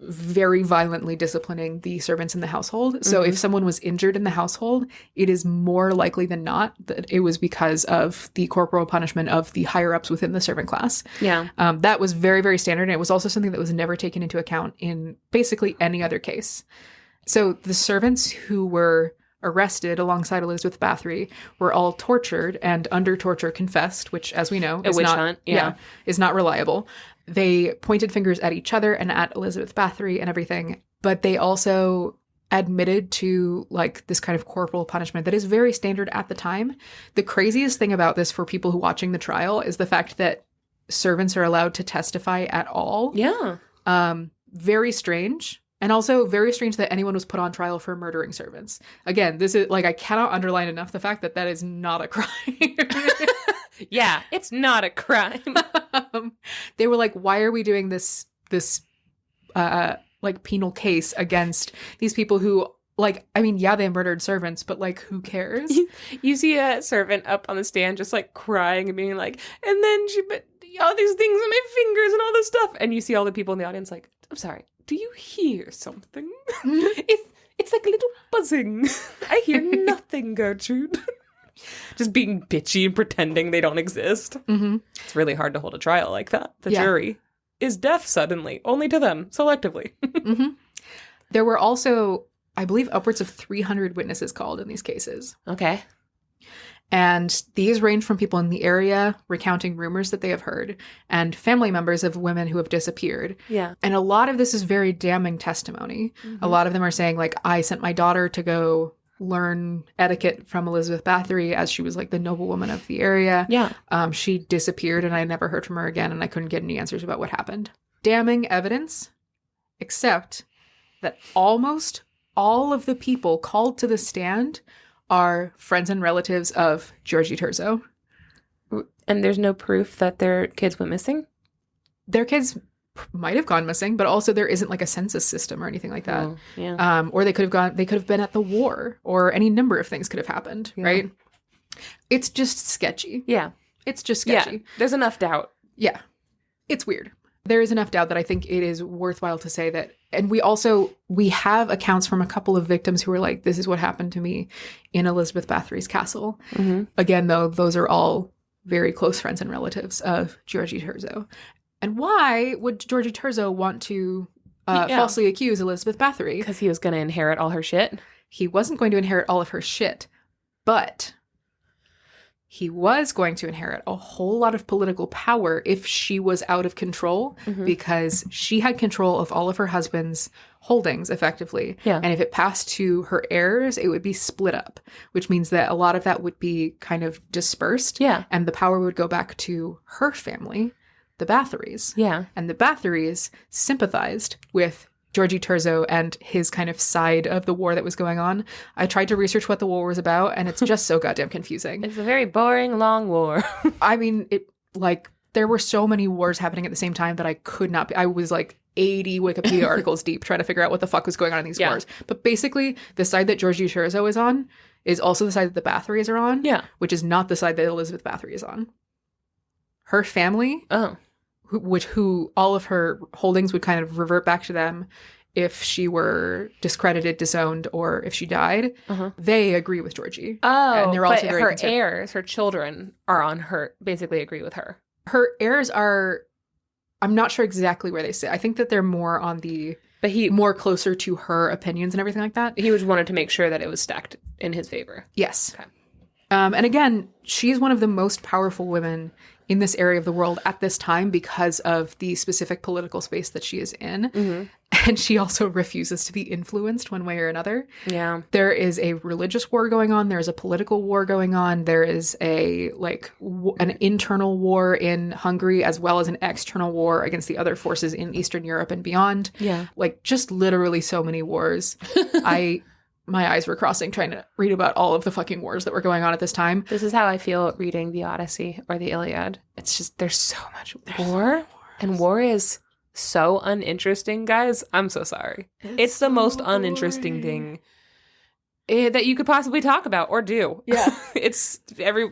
very violently disciplining the servants in the household. So if someone was injured in the household, it is more likely than not that it was because of the corporal punishment of the higher ups within the servant class. Yeah. That was very, very standard. And it was also something that was never taken into account in basically any other case. So the servants who were arrested alongside Elizabeth Bathory were all tortured and under torture confessed, which, as we know, is witch not, hunt. is not reliable. They pointed fingers at each other and at Elizabeth Bathory and everything, but they also admitted to like this kind of corporal punishment that is very standard at the time. The craziest thing about this for people who are watching the trial is the fact that servants are allowed to testify at all. Yeah. Very strange. And also very strange that anyone was put on trial for murdering servants. Again, this is like, I cannot underline enough the fact that that is not a crime. Yeah, it's not a crime. They were like, why are we doing this like penal case against these people who, like, I mean, yeah, they murdered servants, but like, who cares? You see a servant up on the stand just like crying and being like, and then she put all these things on my fingers and all this stuff. And you see all the people in the audience like, I'm sorry, do you hear something? It's like a little buzzing. I hear nothing, Gertrude. Just being bitchy and pretending they don't exist. It's really hard to hold a trial like that. The jury is deaf suddenly, only to them, selectively. There were also, I believe, upwards of 300 witnesses called in these cases. Okay. And these range from people in the area recounting rumors that they have heard and family members of women who have disappeared. Yeah. And a lot of this is very damning testimony. A lot of them are saying, like, I sent my daughter to go learn etiquette from Elizabeth Bathory as she was like the noblewoman of the area. Yeah. She disappeared and I never heard from her again and I couldn't get any answers about what happened. Damning evidence, except that almost all of the people called to the stand are friends and relatives of Georgie Turzo. And there's no proof that their kids went missing? Their kids might have gone missing, but also there isn't like a census system or anything like that. Oh, yeah. Or they could have been at the war, or any number of things could have happened, right? It's just sketchy. Yeah. It's just sketchy. Yeah. There's enough doubt. Yeah. It's weird. There is enough doubt that I think it is worthwhile to say that. And we have accounts from a couple of victims who were like, this is what happened to me in Elizabeth Bathory's castle. Again, though, those are all very close friends and relatives of Georgie Turzo. And why would Georgie Turzo want to falsely accuse Elizabeth Bathory? Because he was going to inherit all her shit. He wasn't going to inherit all of her shit, but he was going to inherit a whole lot of political power if she was out of control, because she had control of all of her husband's holdings, effectively. Yeah. And if it passed to her heirs, it would be split up, which means that a lot of that would be kind of dispersed. Yeah. And the power would go back to her family, the Bathorys. Yeah. And the Bathorys sympathized with Georgie Turzo and his kind of side of the war that was going on. I tried to research what the war was about, and it's just so goddamn confusing. It's a very boring, long war. I mean, there were so many wars happening at the same time that I could not be. I was like 80 Wikipedia articles deep trying to figure out what the fuck was going on in these wars. But basically, the side that Georgie Turzo is on is also the side that the Bathorys are on, which is not the side that Elizabeth Bathory is on. Her family... who all of her holdings would kind of revert back to them if she were discredited, disowned, or if she died. They agree with Georgie. Oh, and they're also but very her heirs, her children, are on her, basically agree with her. Her heirs are, I'm not sure exactly where they sit. I think that they're more on the, but more closer to her opinions and everything like that. He wanted to make sure that it was stacked in his favor. Yes. Okay. And again, she's one of the most powerful women in this area of the world at this time because of the specific political space that she is in. And she also refuses to be influenced one way or another. Yeah. There is a religious war going on. There is a political war going on. There is a an internal war in Hungary, as well as an external war against the other forces in Eastern Europe and beyond. Yeah. Like, just literally so many wars. My eyes were crossing trying to read about all of the fucking wars that were going on at this time. This is how I feel reading the Odyssey or the Iliad. It's just, there's so much war. And war is so uninteresting, guys. I'm so sorry. It's the most uninteresting thing that you could possibly talk about or do. Yeah.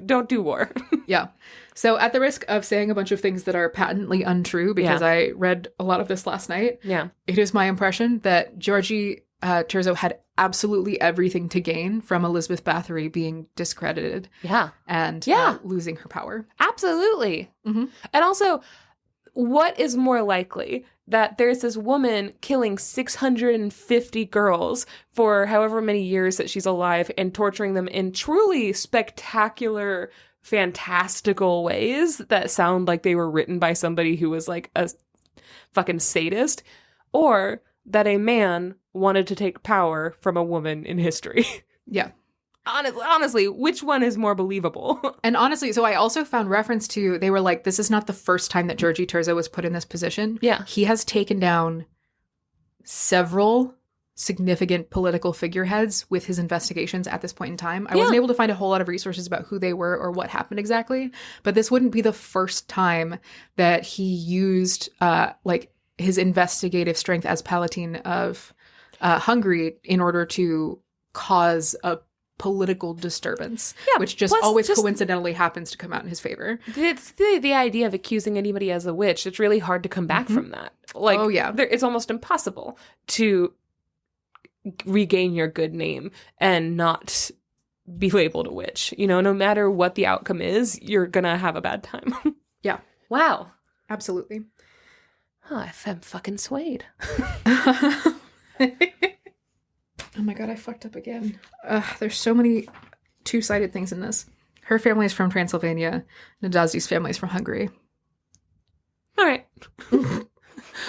Don't do war. Yeah. So at the risk of saying a bunch of things that are patently untrue, because I read a lot of this last night, it is my impression that Georgie Terzo had absolutely everything to gain from Elizabeth Bathory being discredited. Yeah. And losing her power. Absolutely. Mm-hmm. And also, what is more likely? That there's this woman killing 650 girls for however many years that she's alive and torturing them in truly spectacular, fantastical ways that sound like they were written by somebody who was like a fucking sadist, or that a man wanted to take power from a woman in history. Yeah. Honestly, which one is more believable? And honestly, so I also found reference to, they were like, this is not the first time that Georgie Terzo was put in this position. Yeah. He has taken down several significant political figureheads with his investigations at this point in time. I wasn't able to find a whole lot of resources about who they were or what happened exactly, but this wouldn't be the first time that he used his investigative strength as Palatine of Hungary in order to cause a political disturbance, which just always coincidentally happens to come out in his favor. It's the idea of accusing anybody as a witch. It's really hard to come back from that. Like, it's almost impossible to regain your good name and not be labeled a witch. You know, no matter what the outcome is, you're gonna have a bad time. Yeah. Wow. Absolutely. Oh, I'm fucking swayed. Oh my god, I fucked up again. There's so many two-sided things in this. Her family is from Transylvania. Nadazi's family is from Hungary. All right.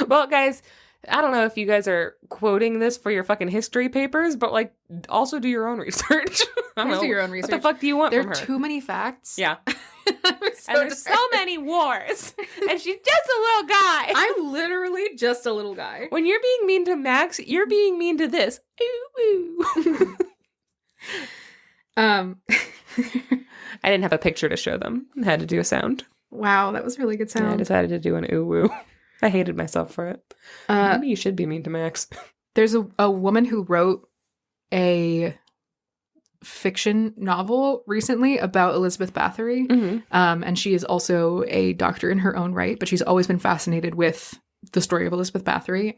Well, guys, I don't know if you guys are quoting this for your fucking history papers, but, like, also do your own research. Do your own research. What the fuck do you want from her? There are too many facts. Yeah. And there's so many wars. And she's just a little guy. I'm literally just a little guy. When you're being mean to Max, you're being mean to this. Ooh, ooh. I didn't have a picture to show them. I had to do a sound. Wow, that was a really good sound. Yeah, I decided to do an ooh woo. I hated myself for it. Maybe you should be mean to Max. There's a woman who wrote a fiction novel recently about Elizabeth Bathory. Mm-hmm. And she is also a doctor in her own right, but she's always been fascinated with the story of Elizabeth Bathory.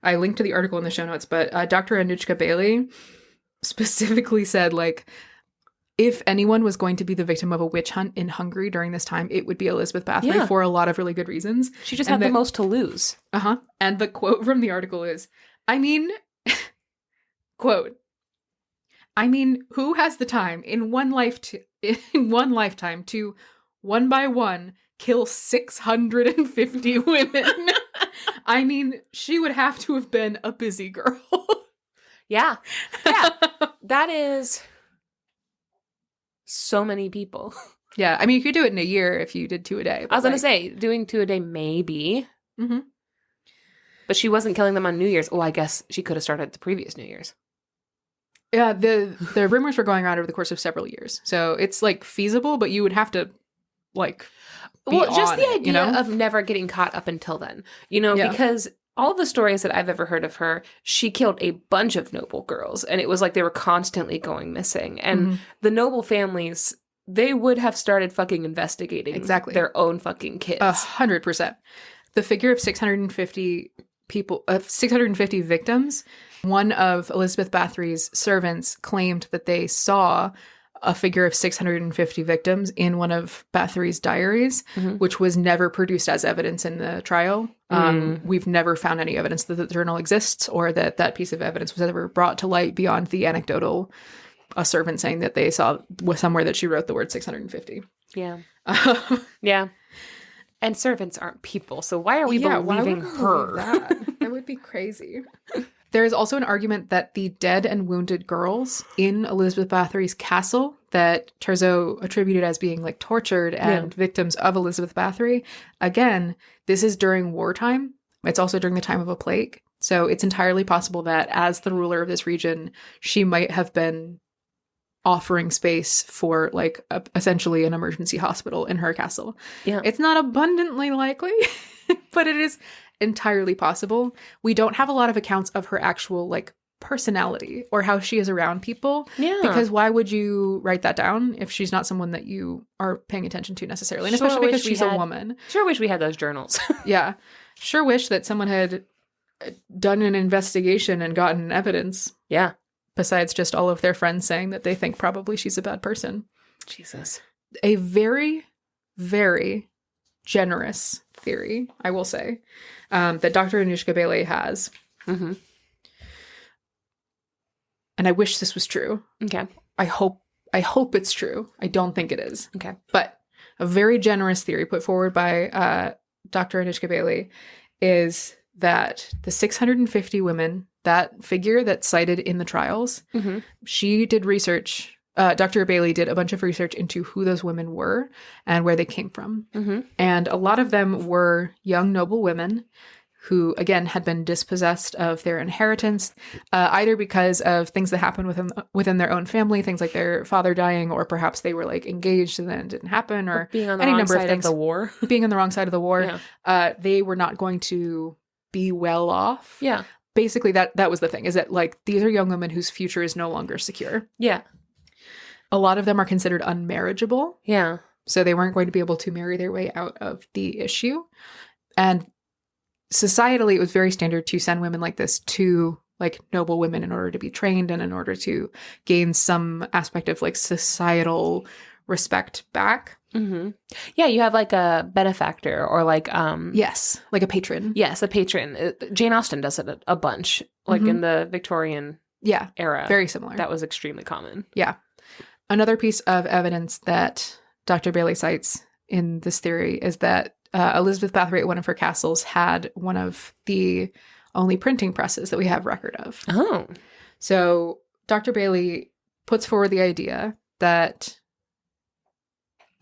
I linked to the article in the show notes, but Dr. Anushka Bailey specifically said, like, if anyone was going to be the victim of a witch hunt in Hungary during this time, it would be Elizabeth Bathory for a lot of really good reasons. She just had the most to lose. Uh-huh. And the quote from the article is, quote, I mean, who has the time in one lifetime to one by one kill 650 women? I mean, she would have to have been a busy girl. Yeah. Yeah. That is so many people. Yeah. I mean, you could do it in a year if you did 2 a day. I was going to say, doing 2 a day, maybe. Mm-hmm. But she wasn't killing them on New Year's. Oh, I guess she could have started the previous New Year's. Yeah, the rumors were going around over the course of several years. So it's, like, feasible, but you would have to, like, just the idea of never getting caught up until then. You know, because all the stories that I've ever heard of her, she killed a bunch of noble girls. And it was like they were constantly going missing. And the noble families, they would have started fucking investigating their own fucking kids. 100%. The figure of 650 people, 650 victims, one of Elizabeth Bathory's servants claimed that they saw a figure of 650 victims in one of Bathory's diaries, which was never produced as evidence in the trial. We've never found any evidence that the journal exists or that that piece of evidence was ever brought to light beyond the anecdotal, a servant saying that they saw somewhere that she wrote the word 650. Yeah. Yeah. And servants aren't people, so why are we believing her? That would be crazy. There is also an argument that the dead and wounded girls in Elizabeth Bathory's castle that Terzo attributed as being like tortured and victims of Elizabeth Bathory, again, this is during wartime. It's also during the time of a plague. So it's entirely possible that as the ruler of this region, she might have been offering space for like essentially an emergency hospital in her castle. Yeah. It's not abundantly likely, but it is entirely possible. We don't have a lot of accounts of her actual like personality or how she is around people. Yeah. Because why would you write that down if she's not someone that you are paying attention to necessarily? And especially because she's a woman. Sure wish we had those journals. Yeah. Sure wish that someone had done an investigation and gotten evidence. Yeah. Besides just all of their friends saying that they think probably she's a bad person. Jesus. A very, very generous theory, I will say, that Dr. Anushka Bailey has. Mm-hmm. And I wish this was true. Okay. I hope it's true. I don't think it is. Okay. But a very generous theory put forward by Dr. Anushka Bailey is that the 650 women, that figure that's cited in the trials, she did research. Dr. Bailey did a bunch of research into who those women were and where they came from. And a lot of them were young, noble women who, again, had been dispossessed of their inheritance, either because of things that happened within their own family, things like their father dying, or perhaps they were like engaged and then it didn't happen, or being on the any wrong number of side things. of the war. Being on the wrong side of the war. Yeah. They were not going to be well off. Yeah. Basically, that was the thing, is that like these are young women whose future is no longer secure. Yeah. A lot of them are considered unmarriageable. Yeah. So they weren't going to be able to marry their way out of the issue. And societally, it was very standard to send women like this to like noble women in order to be trained and in order to gain some aspect of like societal respect back. Yeah, you have like a benefactor or like yes, like a patron. Yes, a patron. Jane Austen does it a bunch, like in the Victorian era. Very similar. That was extremely common. Yeah. Another piece of evidence that Dr. Bailey cites in this theory is that Elizabeth Bathory at one of her castles had one of the only printing presses that we have record of. Oh. So Dr. Bailey puts forward the idea that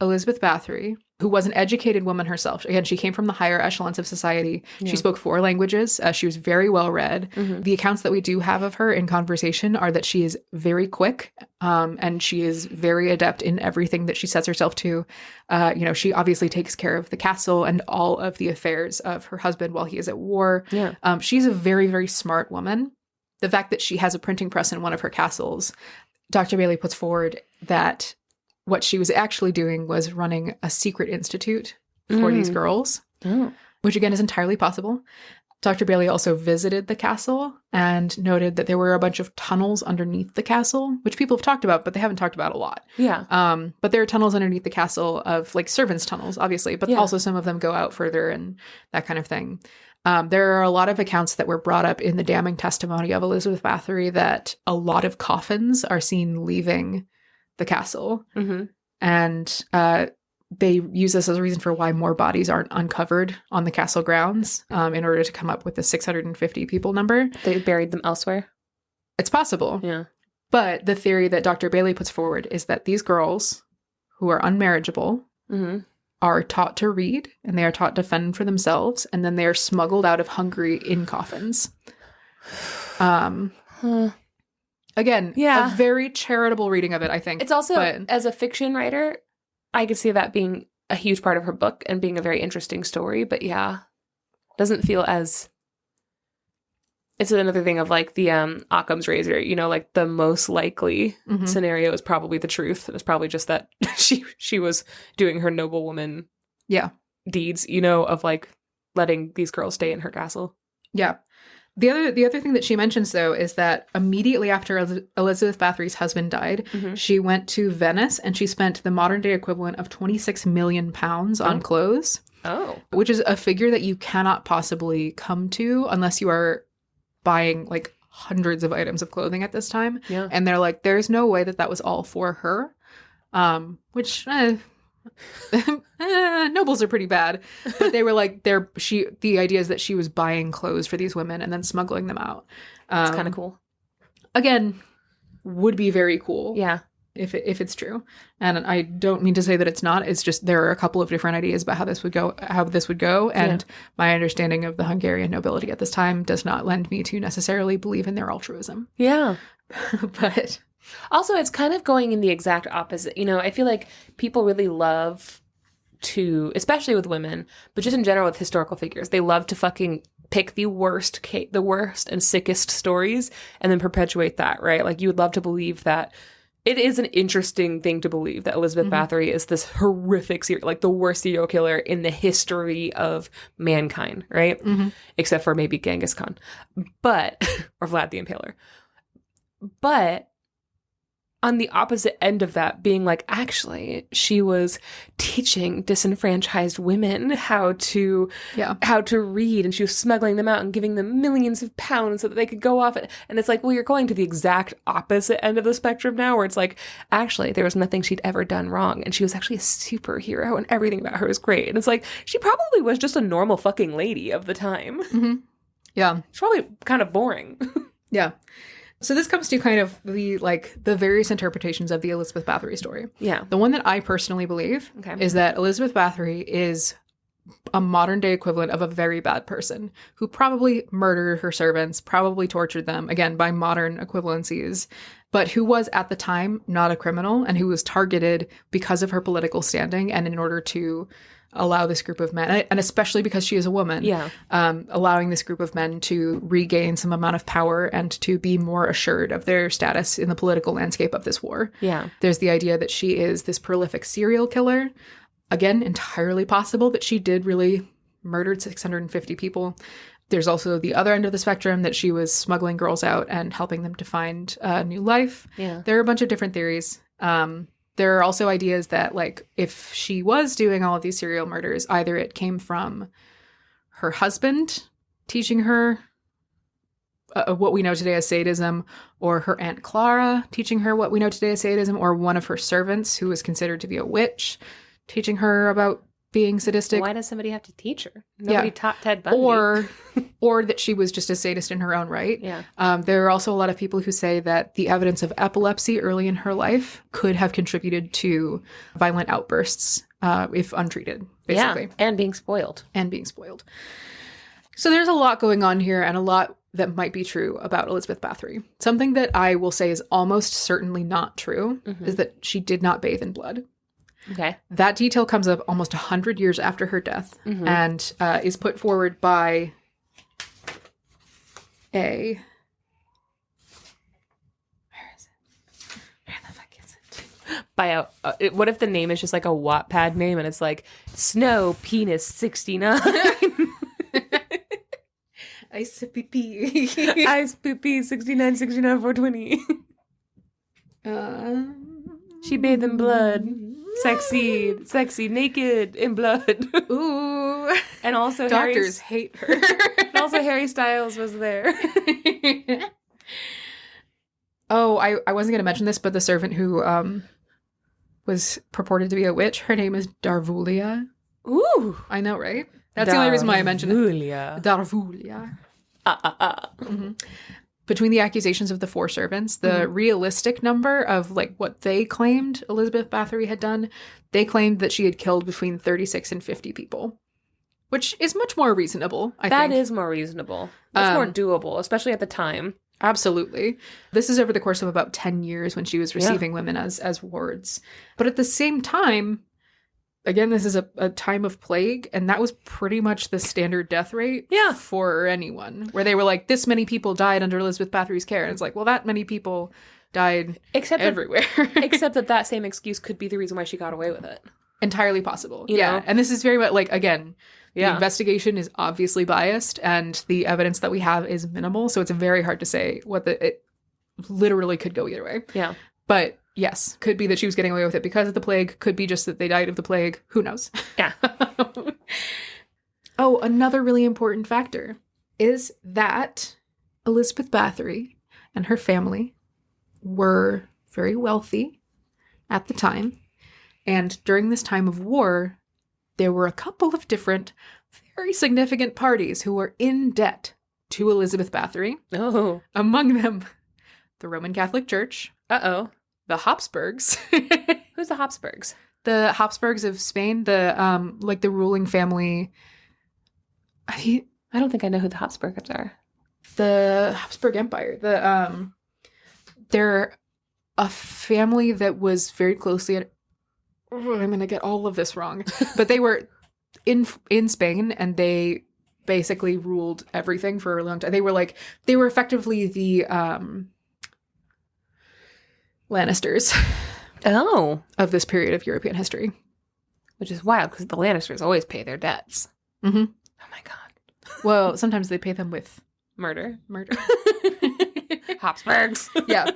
Elizabeth Bathory, who was an educated woman herself, again, she came from the higher echelons of society. Yeah. She spoke 4 languages. She was very well read. The accounts that we do have of her in conversation are that she is very quick and she is very adept in everything that she sets herself to. She obviously takes care of the castle and all of the affairs of her husband while he is at war. Yeah. She's a very, very smart woman. The fact that she has a printing press in one of her castles, Dr. Bailey puts forward that what she was actually doing was running a secret institute for these girls, which again is entirely possible. Dr. Bailey also visited the castle and noted that there were a bunch of tunnels underneath the castle, which people have talked about, but they haven't talked about a lot. Yeah. But there are tunnels underneath the castle of like servants' tunnels, obviously, but also some of them go out further and that kind of thing. There are a lot of accounts that were brought up in the damning testimony of Elizabeth Bathory that a lot of coffins are seen leaving the castle. And they use this as a reason for why more bodies aren't uncovered on the castle grounds in order to come up with the 650 people number. They buried them elsewhere? It's possible. Yeah. But the theory that Dr. Bailey puts forward is that these girls who are unmarriageable are taught to read and they are taught to fend for themselves, and then they are smuggled out of Hungary in coffins. Again, a very charitable reading of it, I think. It's also, as a fiction writer, I could see that being a huge part of her book and being a very interesting story. But doesn't feel as... It's another thing of like the Occam's razor, like the most likely scenario is probably the truth. It's probably just that she was doing her noble woman deeds, of like letting these girls stay in her castle. Yeah. The other thing that she mentions, though, is that immediately after Elizabeth Bathory's husband died, she went to Venice and she spent the modern-day equivalent of 26 million pounds on clothes. Oh. Which is a figure that you cannot possibly come to unless you are buying, like, hundreds of items of clothing at this time. Yeah. And they're like, there's no way that was all for her. No nobles are pretty bad. But they were like, the idea is that she was buying clothes for these women and then smuggling them out. It's kind of cool. Again, would be very cool. Yeah. If it's true. And I don't mean to say that it's not. It's just there are a couple of different ideas about how this would go. And my understanding of the Hungarian nobility at this time does not lend me to necessarily believe in their altruism. Yeah. But also, it's kind of going in the exact opposite. You know, I feel like people really love to, especially with women, but just in general with historical figures, they love to fucking pick the worst and sickest stories and then perpetuate that, right? Like, you would love to believe that. It is an interesting thing to believe that Elizabeth Bathory is this horrific, like the worst serial killer in the history of mankind, right? Mm-hmm. Except for maybe Genghis Khan, or Vlad the Impaler. But on the opposite end of that, being like, actually, she was teaching disenfranchised women how to read, and she was smuggling them out and giving them millions of pounds so that they could go off. And it's like, well, you're going to the exact opposite end of the spectrum now, where it's like, actually, there was nothing she'd ever done wrong, and she was actually a superhero, and everything about her was great. And it's like, she probably was just a normal fucking lady of the time. Mm-hmm. Yeah. She's probably kind of boring. Yeah. So this comes to kind of the various interpretations of the Elizabeth Bathory story. Yeah. The one that I personally believe is that Elizabeth Bathory is a modern day equivalent of a very bad person who probably murdered her servants, probably tortured them, again, by modern equivalencies, but who was at the time not a criminal and who was targeted because of her political standing and in order to allow this group of men, and especially because she is a woman, allowing this group of men to regain some amount of power and to be more assured of their status in the political landscape of this war. Yeah. There's the idea that she is this prolific serial killer. Again, entirely possible that she did really murdered 650 people. There's also the other end of the spectrum that she was smuggling girls out and helping them to find a new life. Yeah. There are a bunch of different theories. There are also ideas that, like, if she was doing all of these serial murders, either it came from her husband teaching her what we know today as sadism, or her Aunt Clara teaching her what we know today as sadism, or one of her servants who was considered to be a witch teaching her about being sadistic. Why does somebody have to teach her? Nobody taught Ted Bundy. Or that she was just a sadist in her own right. Yeah. There are also a lot of people who say that the evidence of epilepsy early in her life could have contributed to violent outbursts if untreated, basically. Yeah, and being spoiled. So there's a lot going on here, and a lot that might be true about Elizabeth Bathory. Something that I will say is almost certainly not true is that she did not bathe in blood. Okay. That detail comes up almost 100 years after her death and is put forward by where is it? Where the fuck is it? By what if the name is just like a Wattpad name and it's like Snow Penis 69? Ice pee. Ice pee 69 420. She bathed in blood. Sexy, naked, in blood. Ooh. And also doctors hate her. And also Harry Styles was there. Oh, I wasn't going to mention this, but the servant who was purported to be a witch, her name is Darvulia. Ooh. I know, right? That's the only reason why I mentioned it. Darvulia. Mm-hmm. Between the accusations of the four servants, the realistic number of like what they claimed Elizabeth Bathory had done, they claimed that she had killed between 36 and 50 people, which is much more reasonable, I think. That is more reasonable. That's more doable, especially at the time. Absolutely. This is over the course of about 10 years when she was receiving women as wards. But at the same time, again, this is a time of plague, and that was pretty much the standard death rate for anyone, where they were like, this many people died under Elizabeth Bathory's care. And it's like, well, that many people died everywhere. Except that same excuse could be the reason why she got away with it. Entirely possible. You know? And this is very much like, again, the investigation is obviously biased, and the evidence that we have is minimal. So it's very hard to say it literally could go either way. Yeah. But yes, could be that she was getting away with it because of the plague. Could be just that they died of the plague. Who knows? Yeah. Oh, another really important factor is that Elizabeth Bathory and her family were very wealthy at the time. And during this time of war, there were a couple of different, very significant parties who were in debt to Elizabeth Bathory. Oh. Among them, the Roman Catholic Church. Uh-oh. The Habsburgs. Who's the Habsburgs? The Habsburgs of Spain, the the ruling family. I don't think I know who the Habsburgs are. The Habsburg Empire. They're a family that was very closely I'm going to get all of this wrong. But they were in Spain, and they basically ruled everything for a long time. They were effectively the Lannisters. Oh. Of this period of European history. Which is wild, because the Lannisters always pay their debts. Mm-hmm. Oh my god. Well, sometimes they pay them with murder. Habsburgs. Yeah.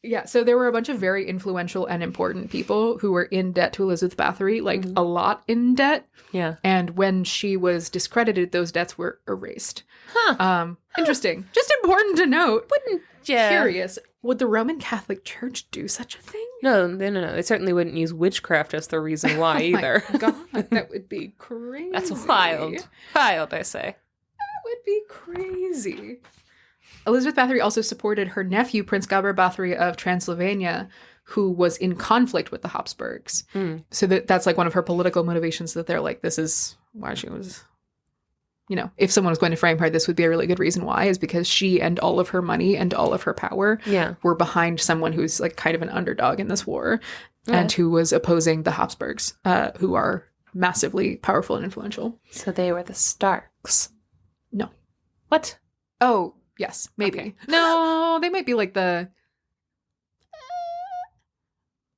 Yeah, so there were a bunch of very influential and important people who were in debt to Elizabeth Bathory, a lot in debt. Yeah. And when she was discredited, those debts were erased. Huh. Interesting. Just important to note. Wouldn't you? Curious. Would the Roman Catholic Church do such a thing? No. They certainly wouldn't use witchcraft as the reason why either. My God, that would be crazy. That's wild. Wild, I say. That would be crazy. Elizabeth Bathory also supported her nephew, Prince Gabor Bathory of Transylvania, who was in conflict with the Habsburgs. Mm. So that's one of her political motivations, that they're this is why she was, if someone was going to frame her, this would be a really good reason why, is because she and all of her money and all of her power were behind someone who's kind of an underdog in this war and who was opposing the Habsburgs, who are massively powerful and influential. So they were the Starks. No. What? Oh, yes, maybe. Okay. No, they might be the...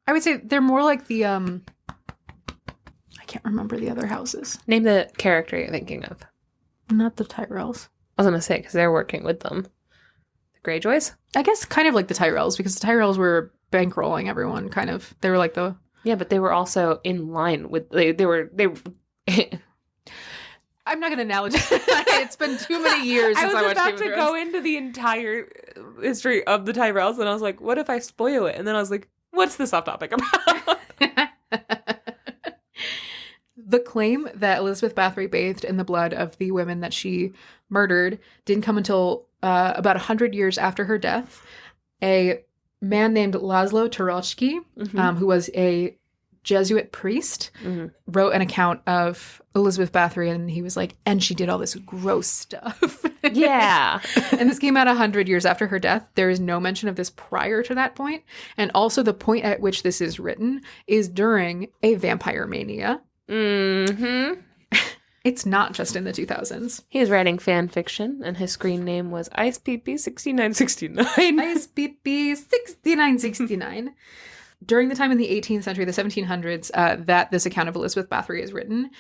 I would say they're more the... I can't remember the other houses. Name the character you're thinking of. Not the Tyrells. I was going to say, because they're working with them. The Greyjoys? I guess kind of like the Tyrells, because the Tyrells were bankrolling everyone, kind of. They were the... Yeah, but they were also in line with... They were... I'm not going to analogize. It's been too many years since I watched Game of Thrones. I was about to go into the entire history of the Tyrells, and I was like, what if I spoil it? And then I was like, what's this off topic about? The claim that Elizabeth Bathory bathed in the blood of the women that she murdered didn't come until about 100 years after her death. A man named Laszlo Turoczki, who was a Jesuit priest, wrote an account of Elizabeth Bathory, and he was and she did all this gross stuff. Yeah. And this came out 100 years after her death. There is no mention of this prior to that point. And also the point at which this is written is during a vampire mania. Mm-hmm. It's not just in the 2000s. He was writing fan fiction, and his screen name was Ice PP 6969. Ice PP 6969. During the time in the 18th century, the 1700s, that this account of Elizabeth Bathory is written,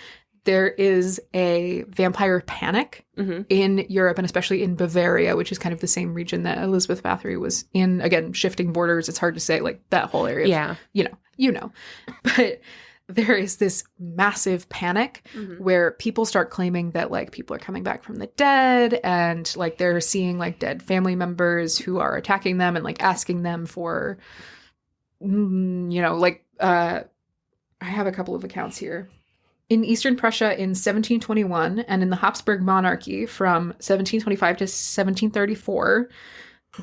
there is a vampire panic in Europe, and especially in Bavaria, which is kind of the same region that Elizabeth Bathory was in. Again, shifting borders, it's hard to say, that whole area. Yeah. You know. But there is this massive panic where people start claiming that people are coming back from the dead, and they're seeing dead family members who are attacking them and asking them for... I have a couple of accounts here. In Eastern Prussia in 1721 and in the Habsburg monarchy from 1725 to 1734,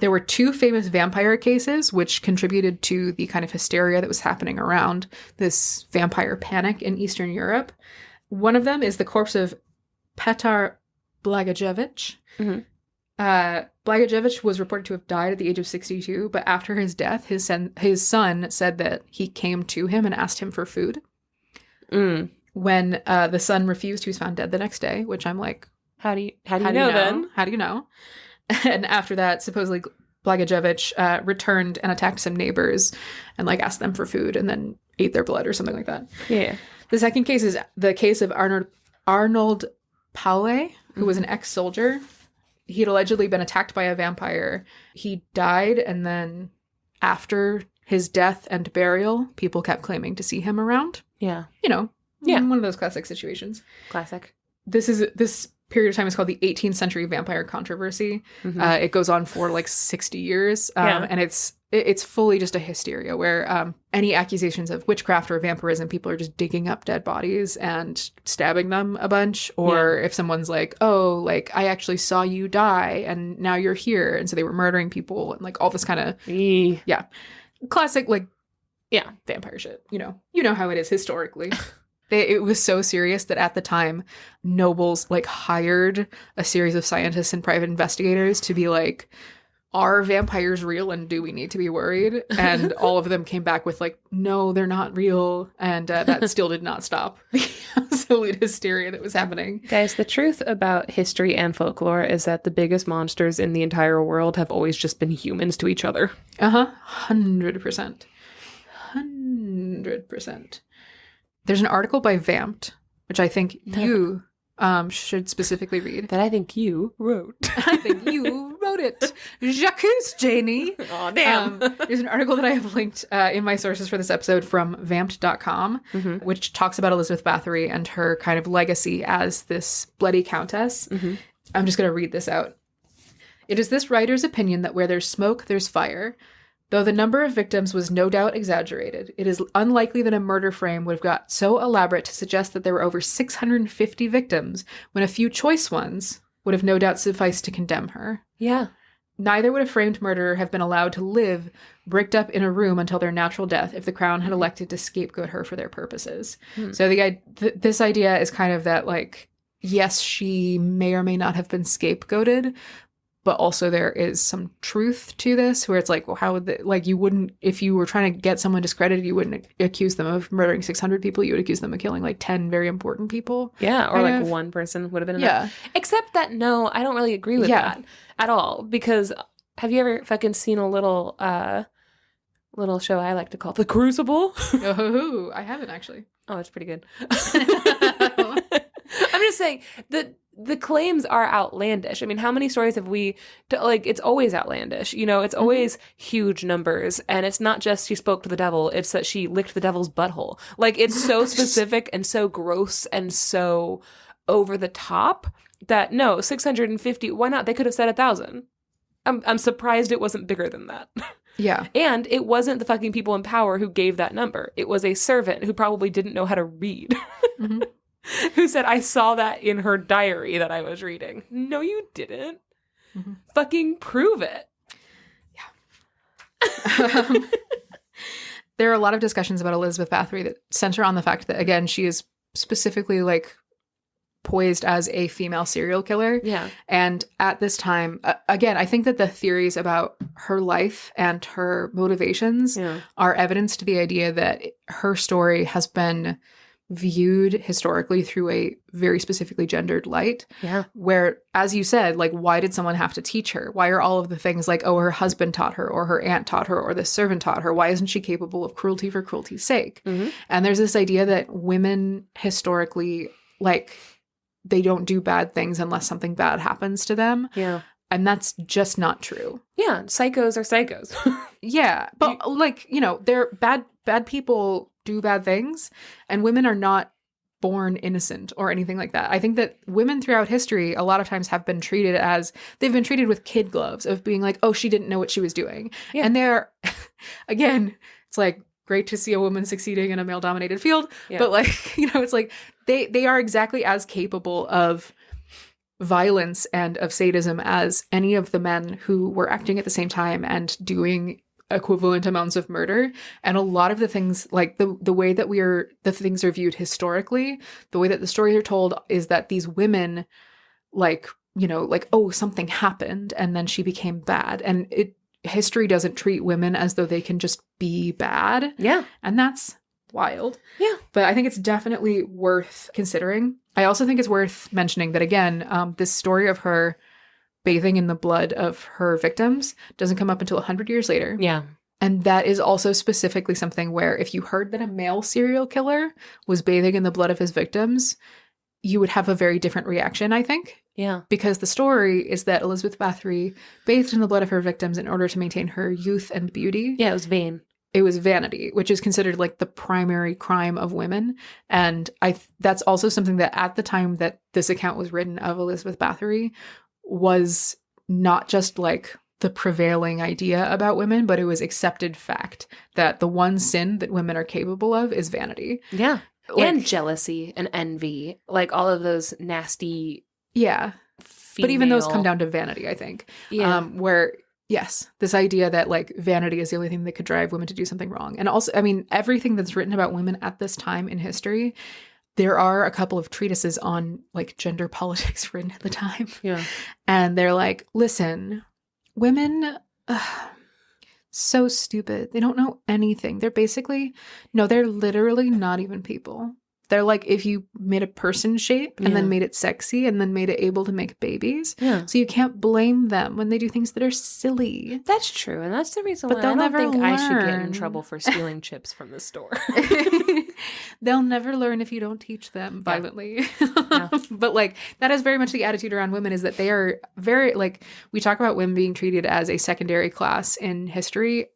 there were two famous vampire cases which contributed to the kind of hysteria that was happening around this vampire panic in Eastern Europe. One of them is the corpse of Petar Blagojevich. Blagojevich was reported to have died at the age of 62, but after his death, his son said that he came to him and asked him for food. When the son refused, he was found dead the next day, which I'm like, how do you know then? How do you know? And after that, supposedly Blagojevich returned and attacked some neighbors and asked them for food and then ate their blood or something like that. Yeah. The second case is the case of Arnold Ploy, who was an ex-soldier. He'd allegedly been attacked by a vampire. He died, and then after his death and burial, people kept claiming to see him around. Yeah. One of those classic situations. Classic. This period of time is called the 18th century vampire controversy. It goes on for 60 years. And it's It's fully just a hysteria where any accusations of witchcraft or vampirism, people are just digging up dead bodies and stabbing them a bunch. Or if someone's like, oh, like, I actually saw you die and now you're here. And so they were murdering people and like all this kind of, classic, like, vampire shit. You know how it is historically. It was so serious that at the time, nobles like hired a series of scientists and private investigators to be like, are vampires real and do we need to be worried? And all of them came back with like, no, they're not real. And that still did not stop the absolute hysteria that was happening. Guys, the truth about history and folklore is that the biggest monsters in the entire world have always just been humans to each other. 100%. 100%. There's an article by Vamped, which I think you should specifically read. That I think you wrote. I think you wrote it. J'accuse, Janie. Oh, damn. There's an article that I have linked in my sources for this episode from vamped.com, which talks about Elizabeth Bathory and her kind of legacy as this bloody countess. I'm just going to read this out. It is this writer's opinion that where there's smoke, there's fire. Though the number of victims was no doubt exaggerated, it is unlikely that a murder frame would have got so elaborate to suggest that there were over 650 victims, when a few choice ones would have no doubt sufficed to condemn her. Yeah. Neither would a framed murderer have been allowed to live, bricked up in a room until their natural death, if the crown had elected to scapegoat her for their purposes. So this idea is kind of that, like, yes, she may or may not have been scapegoated, but also there is some truth to this where it's like, well, how would you wouldn't, if you were trying to get someone discredited, you wouldn't accuse them of murdering 600 people. You would accuse them of killing like 10 very important people. Yeah. Or like one person would have been enough. Yeah. Except that, no, I don't really agree with that at all. Because have you ever fucking seen a little show I like to call The Crucible? Oh, I haven't actually. Oh, it's pretty good. I'm just saying that the claims are outlandish. I mean, how many stories have we, it's always outlandish. It's always huge numbers. And it's not just she spoke to the devil. It's that she licked the devil's butthole. Like, it's so specific and so gross and so over the top that, no, 650, why not? They could have said 1,000. I'm surprised it wasn't bigger than that. Yeah. And it wasn't the fucking people in power who gave that number. It was a servant who probably didn't know how to read. Who said, I saw that in her diary that I was reading. No, you didn't. Fucking prove it. Yeah. There are a lot of discussions about Elizabeth Bathory that center on the fact that, again, she is specifically like poised as a female serial killer. Yeah. And at this time, again, I think that the theories about her life and her motivations are evidence to the idea that her story has been viewed historically through a very specifically gendered light. Yeah. Where, as you said, like, why did someone have to teach her? Why are all of the things like, oh, her husband taught her, or her aunt taught her, or the servant taught her? Why isn't she capable of cruelty for cruelty's sake? And there's this idea that women historically, like, they don't do bad things unless something bad happens to them. Yeah. And that's just not true. Yeah. Psychos are psychos. Yeah. But they're bad people do bad things, and women are not born innocent or anything like that. I think that women throughout history a lot of times have been treated as, they've been treated with kid gloves of being like, oh, she didn't know what she was doing. Yeah. And they're, again, it's like, great to see a woman succeeding in a male-dominated field, but like, it's like they are exactly as capable of violence and of sadism as any of the men who were acting at the same time and doing equivalent amounts of murder. And a lot of the things, like the way that the things are viewed historically, the way that the stories are told is that these women, like, oh, something happened and then she became bad. And history doesn't treat women as though they can just be bad. Yeah. And that's wild. Yeah. But I think it's definitely worth considering. I also think it's worth mentioning that, again, this story of her bathing in the blood of her victims doesn't come up until 100 years later. Yeah. And that is also specifically something where if you heard that a male serial killer was bathing in the blood of his victims, you would have a very different reaction, I think. Yeah. Because the story is that Elizabeth Bathory bathed in the blood of her victims in order to maintain her youth and beauty. Yeah, it was vain. It was vanity, which is considered like the primary crime of women. And that's also something that at the time that this account was written of Elizabeth Bathory was not just like the prevailing idea about women, but it was accepted fact that the one sin that women are capable of is vanity. Yeah. And jealousy and envy. Like all of those nasty. Yeah. But even those come down to vanity, I think. Yeah. Where, yes, this idea that like vanity is the only thing that could drive women to do something wrong. And also, I mean, everything that's written about women at this time in history, there are a couple of treatises on like gender politics written at the time. Yeah. And they're like, listen, women, so stupid. They don't know anything. They're they're literally not even people. They're like if you made a person shape and then made it sexy and then made it able to make babies. Yeah. So you can't blame them when they do things that are silly. That's true. And that's the reason why I don't think I should get in trouble for stealing chips from the store. They'll never learn if you don't teach them violently. Yeah. But like that is very much the attitude around women, is that they are very like, we talk about women being treated as a secondary class in history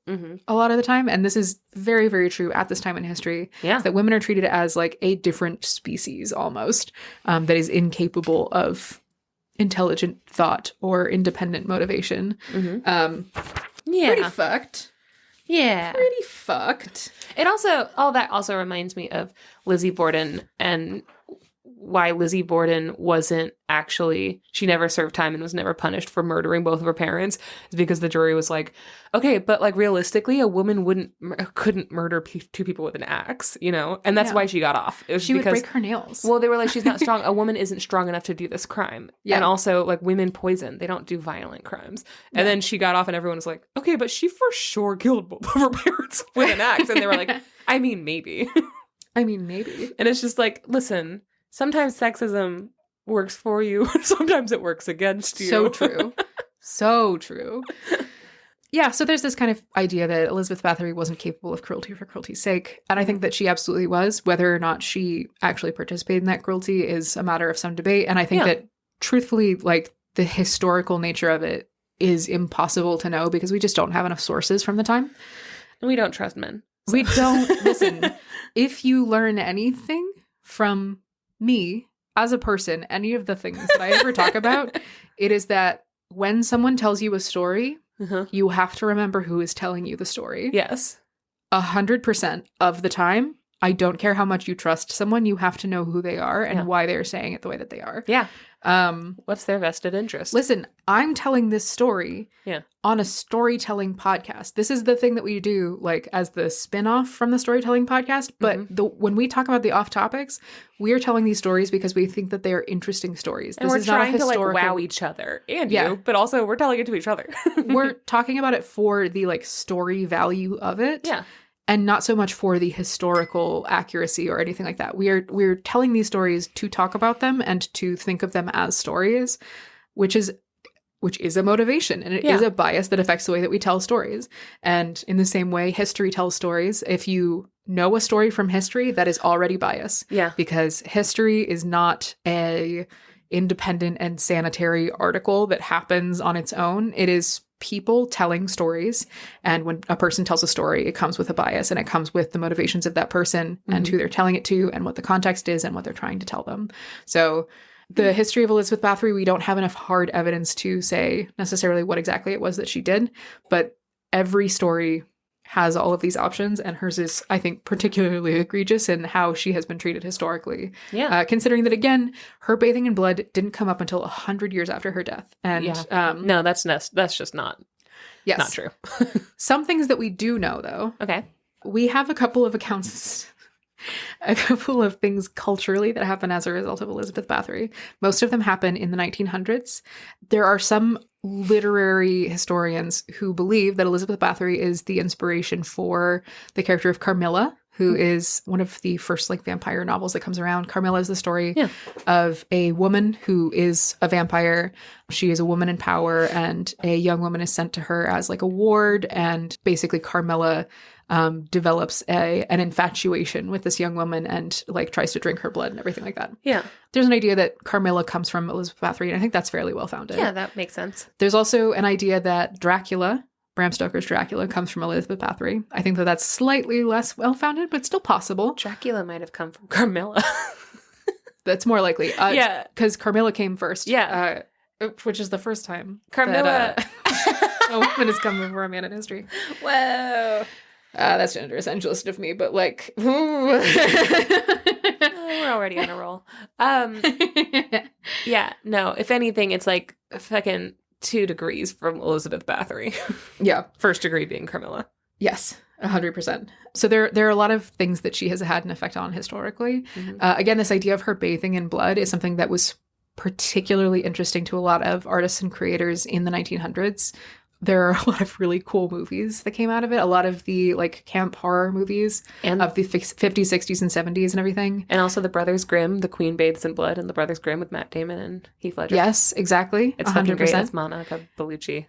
a lot of the time. And this is very, very true at this time in history. Yeah. That women are treated as like a different species almost, that is incapable of intelligent thought or independent motivation. Pretty fucked. Yeah. Pretty fucked. It also, all that also reminds me of Lizzie Borden and why Lizzie Borden wasn't actually, she never served time and was never punished for murdering both of her parents, is because the jury was like, okay, but like realistically, a woman couldn't murder two people with an axe, you know? And that's why she got off. It was she would break her nails. Well, they were like, she's not strong. A woman isn't strong enough to do this crime. Yeah. And also, like, women poison. They don't do violent crimes. And then she got off and everyone was like, okay, but she for sure killed both of her parents with an axe. And they were like, I mean, maybe. And it's just like, listen, sometimes sexism works for you. Sometimes it works against you. So true. So true. Yeah, so there's this kind of idea that Elizabeth Bathory wasn't capable of cruelty for cruelty's sake. And I think that she absolutely was. Whether or not she actually participated in that cruelty is a matter of some debate. And I think that, truthfully, like, the historical nature of it is impossible to know because we just don't have enough sources from the time. And we don't trust men. So. We don't. Listen, if you learn anything from me as a person, any of the things that I ever talk about, it is that when someone tells you a story, you have to remember who is telling you the story. Yes. 100% of the time. I don't care how much you trust someone, you have to know who they are and why they're saying it the way that they are. Yeah. What's their vested interest? Listen, I'm telling this story on a storytelling podcast. This is the thing that we do, like, as the spin-off from the storytelling podcast. But when we talk about the off topics, we are telling these stories because we think that they are interesting stories. And we're trying to, like, wow each other and you, but also we're telling it to each other. We're talking about it for the, like, story value of it. Yeah. And not so much for the historical accuracy or anything like that. We're telling these stories to talk about them and to think of them as stories, which is a motivation, and it is a bias that affects the way that we tell stories. And in the same way, history tells stories. If you know a story from history, that is already bias. Yeah. Because history is not a independent and sanitary article that happens on its own. It is people telling stories, and when a person tells a story, it comes with a bias, and it comes with the motivations of that person and who they're telling it to and what the context is and what they're trying to tell them. So the history of Elizabeth Bathory, we don't have enough hard evidence to say necessarily what exactly it was that she did, but every story has all of these options, and hers is, I think, particularly egregious in how she has been treated historically. Yeah. Considering that, again, her bathing in blood didn't come up until 100 years after her death. And no, that's just not true. Some things that we do know, though. Okay. We have a couple of accounts, a couple of things culturally that happen as a result of Elizabeth Bathory. Most of them happen in the 1900s. There are some literary historians who believe that Elizabeth Bathory is the inspiration for the character of Carmilla, who is one of the first, like, vampire novels that comes around. Carmilla is the story of a woman who is a vampire. She is a woman in power, and a young woman is sent to her as, like, a ward, and basically Carmilla develops an infatuation with this young woman and, like, tries to drink her blood and everything like that. Yeah. There's an idea that Carmilla comes from Elizabeth Bathory, and I think that's fairly well founded. Yeah, that makes sense. There's also an idea that Dracula, Bram Stoker's Dracula, comes from Elizabeth Bathory. I think that that's slightly less well founded, but still possible. Dracula might have come from Carmilla. That's more likely. Because Carmilla came first. Yeah. Which is the first time. Carmilla. A woman has come before a man in history. Whoa. That's gender essentialist of me, but like... We're already on a roll. Yeah, no, if anything, it's like fucking 2 degrees from Elizabeth Bathory. Yeah. First degree being Camilla. Yes, 100%. So there are a lot of things that she has had an effect on historically. Mm-hmm. Again, this idea of her bathing in blood is something that was particularly interesting to a lot of artists and creators in the 1900s. There are a lot of really cool movies that came out of it. A lot of the like camp horror movies and of the 50s, 60s, and 70s and everything. And also the Brothers Grimm, The Queen Bathes in Blood, and the Brothers Grimm with Matt Damon and Heath Ledger. Yes, exactly. It's 100%. fucking great. It's Monica Bellucci.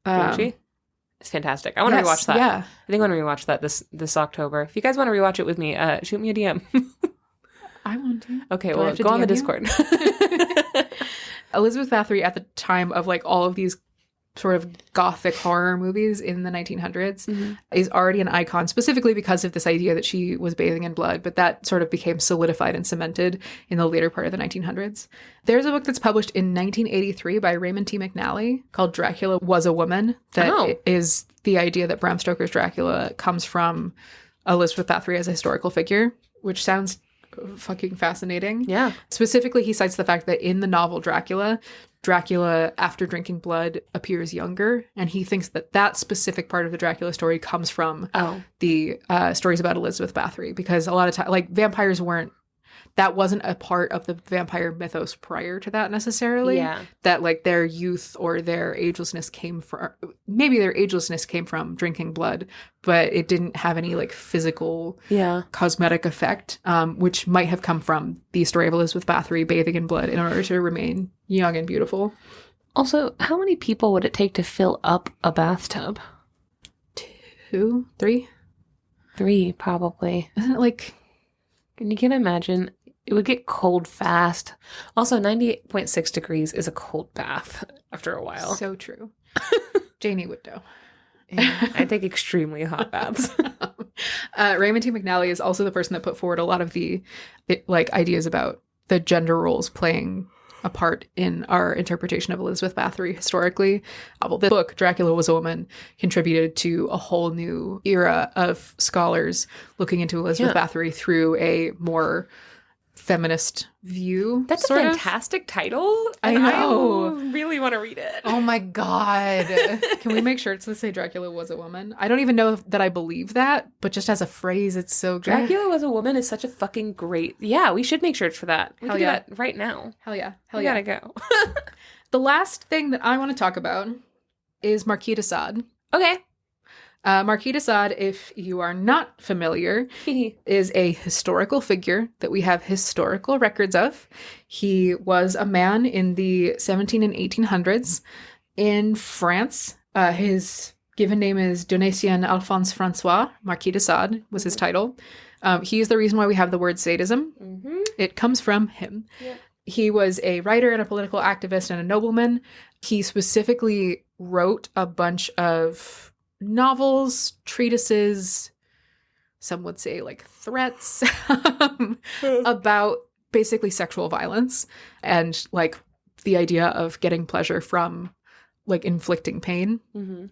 It's fantastic. I want to rewatch that. Yeah. I think I want to rewatch that this October. If you guys want to rewatch it with me, shoot me a DM. I want to. Okay, well, go on the Discord. Elizabeth Bathory at the time of like all of these sort of gothic horror movies in the 1900s is already an icon, specifically because of this idea that she was bathing in blood, but that sort of became solidified and cemented in the later part of the 1900s. There's a book that's published in 1983 by Raymond T. McNally called Dracula Was a Woman that is the idea that Bram Stoker's Dracula comes from Elizabeth Bathory as a historical figure, which sounds fucking fascinating. Yeah. Specifically, he cites the fact that in the novel Dracula, after drinking blood, appears younger, and he thinks that that specific part of the Dracula story comes from the stories about Elizabeth Bathory, because a lot of time, like, vampires that wasn't a part of the vampire mythos prior to that necessarily. Yeah. That like their youth or their agelessness came from drinking blood, but it didn't have any like physical cosmetic effect, which might have come from the story of Elizabeth Bathory bathing in blood in order to remain young and beautiful. Also, how many people would it take to fill up a bathtub? 2, 3? 3, probably. Isn't it like... You can imagine... It would get cold fast. Also, 98.6 degrees is a cold bath after a while. So true. Janie would know. Yeah, I take extremely hot baths. Raymond T. McNally is also the person that put forward a lot of the ideas about the gender roles playing a part in our interpretation of Elizabeth Bathory historically. Well, the book, Dracula Was a Woman, contributed to a whole new era of scholars looking into Elizabeth Bathory through a more feminist view. That's a fantastic title. I know. I really want to read it. Oh my God. Can we make shirts that say Dracula was a woman? I don't even know that I believe that, but just as a phrase, it's so good. Dracula Was a Woman is such a fucking great... Yeah, we should make shirts for that. We can do that right now. Hell yeah. We gotta go. The last thing that I want to talk about is Marquis de Sade. Okay. Marquis de Sade, if you are not familiar, is a historical figure that we have historical records of. He was a man in the 17 and 1800s in France. His given name is Donatien Alphonse Francois. Marquis de Sade was his title. He is the reason why we have the word sadism. Mm-hmm. It comes from him. Yeah. He was a writer and a political activist and a nobleman. He specifically wrote a bunch of novels, treatises, some would say like threats about basically sexual violence and like the idea of getting pleasure from like inflicting pain,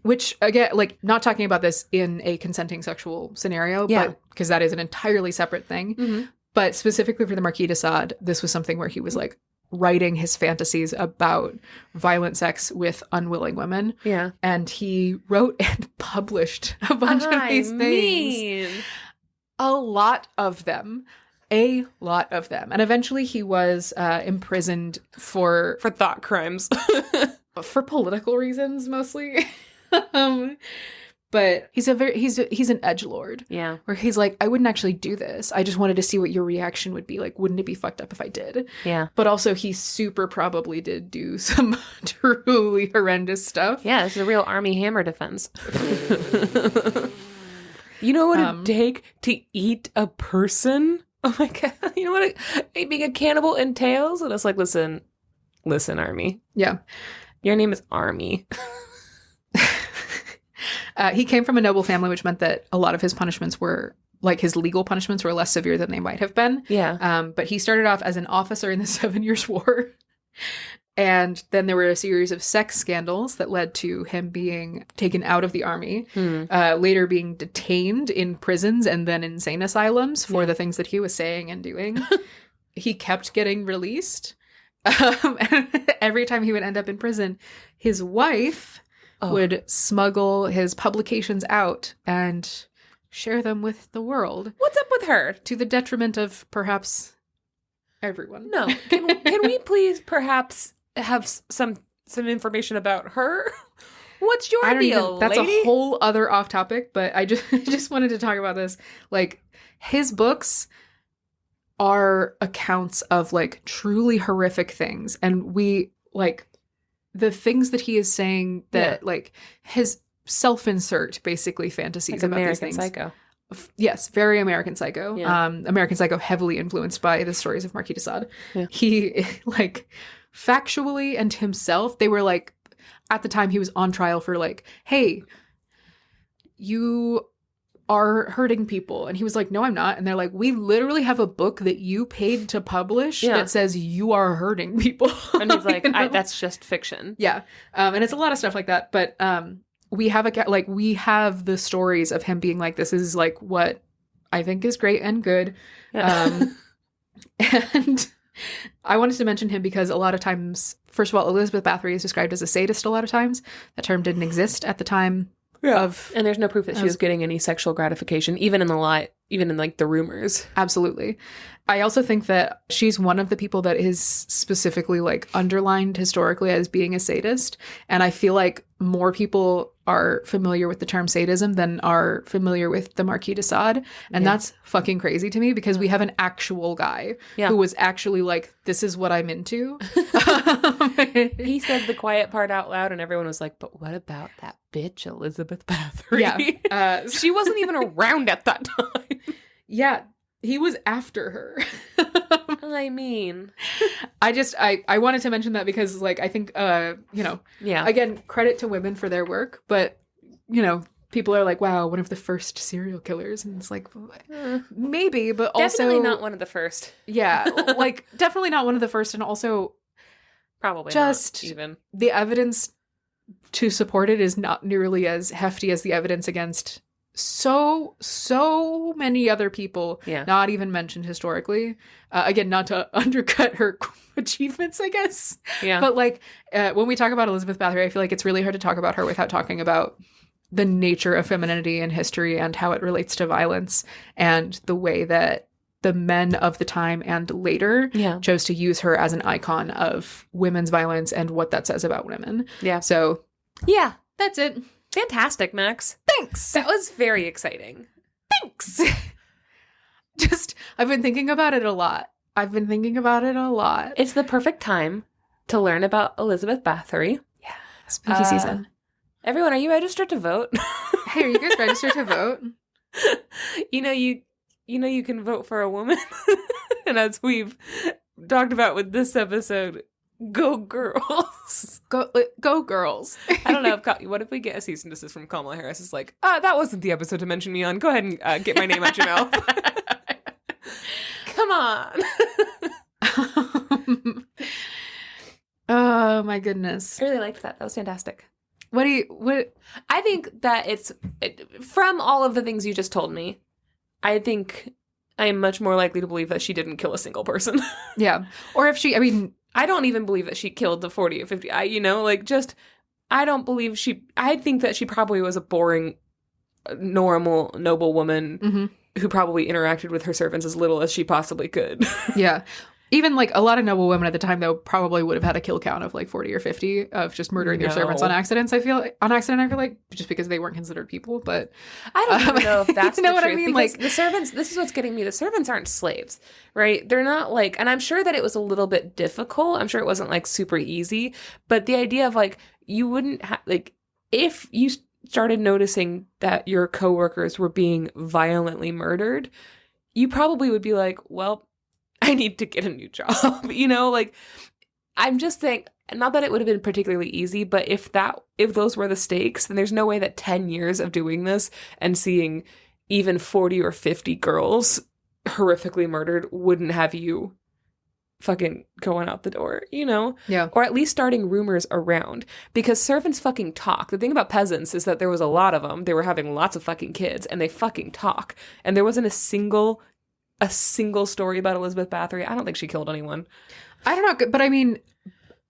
which again, like not talking about this in a consenting sexual scenario, but because that is an entirely separate thing. But specifically for the Marquis de Sade, this was something where he was like writing his fantasies about violent sex with unwilling women. Yeah. And he wrote and published a bunch of these things. A lot of them. And eventually he was imprisoned for thought crimes. For political reasons, mostly. But he's an edgelord. Yeah. Where he's like, I wouldn't actually do this. I just wanted to see what your reaction would be. Like, wouldn't it be fucked up if I did? Yeah. But also he super probably did do some truly horrendous stuff. Yeah, this is a real Army Hammer defense. You know what it'd take to eat a person? Oh my God. You know what being a cannibal entails? And it's like, listen, Army. Yeah. Your name is Army. He came from a noble family, which meant that a lot of his punishments were, like his legal punishments were less severe than they might have been. Yeah. But he started off as an officer in the 7 Years' War. And then there were a series of sex scandals that led to him being taken out of the army, later being detained in prisons and then insane asylums for the things that he was saying and doing. He kept getting released. And every time he would end up in prison, his wife would smuggle his publications out and share them with the world. What's up with her? To the detriment of perhaps everyone. No. Can we please perhaps have some information about her? What's your deal, that's lady? a whole other off topic, but I just wanted to talk about this. Like, his books are accounts of like truly horrific things, and we like the things that he is saying that like his self-insert basically fantasies like about American these things. Psycho. Yes, very American Psycho. Yeah. American Psycho heavily influenced by the stories of Marquis de Sade. Yeah. He like factually and himself, they were like, at the time he was on trial for like, hey, you are hurting people. And he was like, no, I'm not. And they're like, we literally have a book that you paid to publish that says you are hurting people. And he's like, that's just fiction. Yeah. And it's a lot of stuff like that. But we have we have the stories of him being like, this is like what I think is great and good. Yeah. And I wanted to mention him because a lot of times, first of all, Elizabeth Bathory is described as a sadist a lot of times. That term didn't exist at the time of... And there's no proof that she was getting any sexual gratification, even in like the rumors. Absolutely. I also think that she's one of the people that is specifically like underlined historically as being a sadist. And I feel like more people are familiar with the term sadism than are familiar with the Marquis de Sade. And that's fucking crazy to me because we have an actual guy who was actually like, this is what I'm into. He said the quiet part out loud and everyone was like, but what about that bitch Elizabeth Bathory? Yeah. She wasn't even around at that time. Yeah. He was after her. I mean, I wanted to mention that because like, I think, again, credit to women for their work, but people are like, wow, one of the first serial killers. And it's like, maybe, but also definitely not one of the first. Yeah. Like definitely not one of the first. And also probably just not even the evidence to support it is not nearly as hefty as the evidence against so many other people, not even mentioned historically. Again, not to undercut her achievements, I guess. Yeah. But like when we talk about Elizabeth Bathory, I feel like it's really hard to talk about her without talking about the nature of femininity in history and how it relates to violence and the way that the men of the time and later chose to use her as an icon of women's violence and what that says about women. Yeah. So yeah, that's it. Fantastic, Max. Thanks. That was very exciting. Thanks. I've been thinking about it a lot. It's the perfect time to learn about Elizabeth Bathory. Yeah. Spooky season. Everyone, are you registered to vote? Hey, are you guys registered to vote? You can vote for a woman. And as we've talked about with this episode, go girls. Go girls. I don't know. What if we get a cease and desist from Kamala Harris? It's like, that wasn't the episode to mention me on. Go ahead and get my name out your mouth. Come on. Oh my goodness. I really liked that. That was fantastic. What I think that from all of the things you just told me, I think I am much more likely to believe that she didn't kill a single person. Yeah. Or if I don't even believe that she killed the 40 or 50. I don't believe I think that she probably was a boring, normal, noble woman who probably interacted with her servants as little as she possibly could. Yeah. Even like a lot of noble women at the time, though, probably would have had a kill count of like 40 or 50 of just murdering their servants on accident. I feel like just because they weren't considered people. But I don't even know if that's you know the what truth, I mean. Because like the servants. This is what's getting me. The servants aren't slaves, right? They're not like. And I'm sure that it was a little bit difficult. I'm sure it wasn't like super easy. But the idea of like you wouldn't have like if you started noticing that your coworkers were being violently murdered, you probably would be like, well, I need to get a new job, like I'm just saying, not that it would have been particularly easy, but if those were the stakes, then there's no way that 10 years of doing this and seeing even 40 or 50 girls horrifically murdered wouldn't have you fucking going out the door, you know? Yeah. Or at least starting rumors around. Because servants fucking talk. The thing about peasants is that there was a lot of them. They were having lots of fucking kids, and they fucking talk. And there wasn't a single story about Elizabeth Bathory. I don't think she killed anyone. I don't know, but I mean,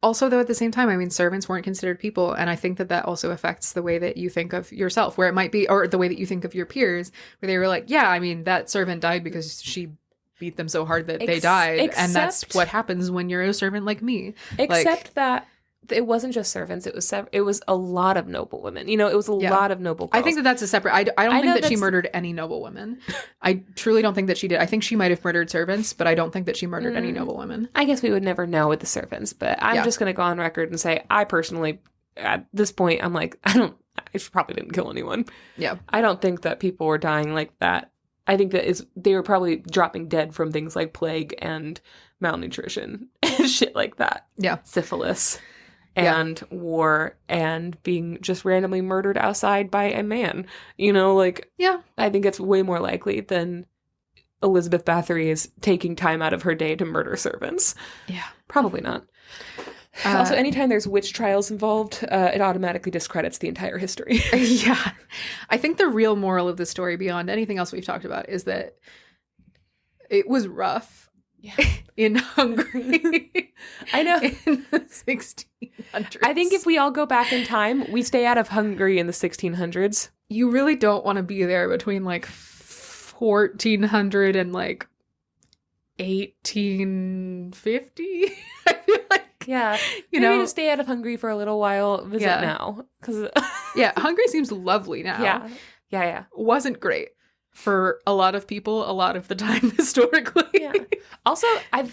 also though at the same time, I mean, servants weren't considered people, and I think that also affects the way that you think of yourself, where it might be, or the way that you think of your peers, where they were like, yeah, I mean, that servant died because she beat them so hard that they died, and that's what happens when you're a servant like me. Except that it wasn't just servants; it was a lot of noble women. You know, it was a lot of noble girls. I think that's a separate. I don't think that she murdered any noble women. I truly don't think that she did. I think she might have murdered servants, but I don't think that she murdered any noble women. I guess we would never know with the servants, but I'm just going to go on record and say I personally, at this point, I'm like, I probably didn't kill anyone. Yeah, I don't think that people were dying like that. I think that they were probably dropping dead from things like plague and malnutrition and shit like that. Yeah. Syphilis and war and being just randomly murdered outside by a man. You know, like, yeah. I think it's way more likely than Elizabeth Bathory is taking time out of her day to murder servants. Yeah. Probably not. Also, anytime there's witch trials involved, it automatically discredits the entire history. Yeah. I think the real moral of the story, beyond anything else we've talked about, is that it was rough in Hungary. I know. In the 1600s. I think if we all go back in time, we stay out of Hungary in the 1600s. You really don't want to be there between like 1400 and like 1850. I feel like. Yeah, you maybe know, to stay out of Hungary for a little while. Visit now, because Hungary seems lovely now. Yeah. Wasn't great for a lot of people a lot of the time historically. Yeah. Also, I'm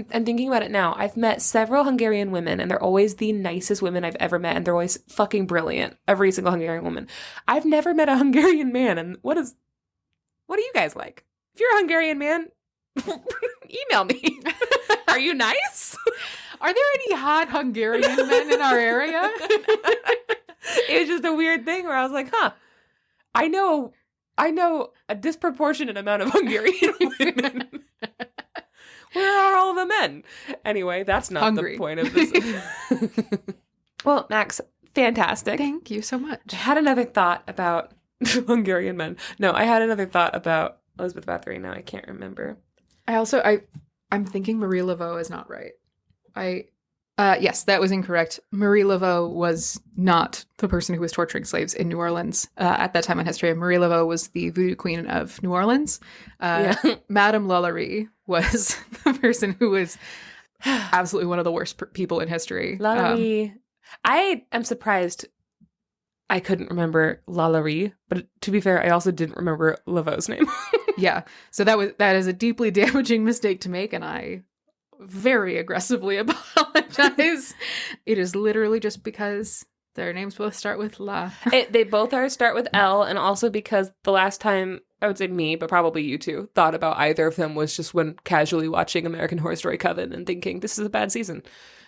thinking about it now. I've met several Hungarian women, and they're always the nicest women I've ever met, and they're always fucking brilliant. Every single Hungarian woman. I've never met a Hungarian man, and what do you guys like? If you're a Hungarian man, email me. Are you nice? Are there any hot Hungarian men in our area? It was just a weird thing where I was like, I know a disproportionate amount of Hungarian women. Where are all the men? Anyway, that's not the point of this. Well, Max, fantastic. Thank you so much. I had another thought about Hungarian men. No, I had another thought about Elizabeth Bathory. Now I can't remember. I'm thinking Marie Laveau is not right. Yes, that was incorrect. Marie Laveau was not the person who was torturing slaves in New Orleans at that time in history. Marie Laveau was the voodoo queen of New Orleans. Madame Lalaurie was the person who was absolutely one of the worst people in history. Lalaurie. I am surprised I couldn't remember Lalaurie, but to be fair, I also didn't remember Laveau's name. Yeah, so that is a deeply damaging mistake to make, and I very aggressively apologize. It is literally just because their names both start with La. They both start with L, and also because the last time, I would say me, but probably you two, thought about either of them was just when casually watching American Horror Story Coven and thinking, this is a bad season.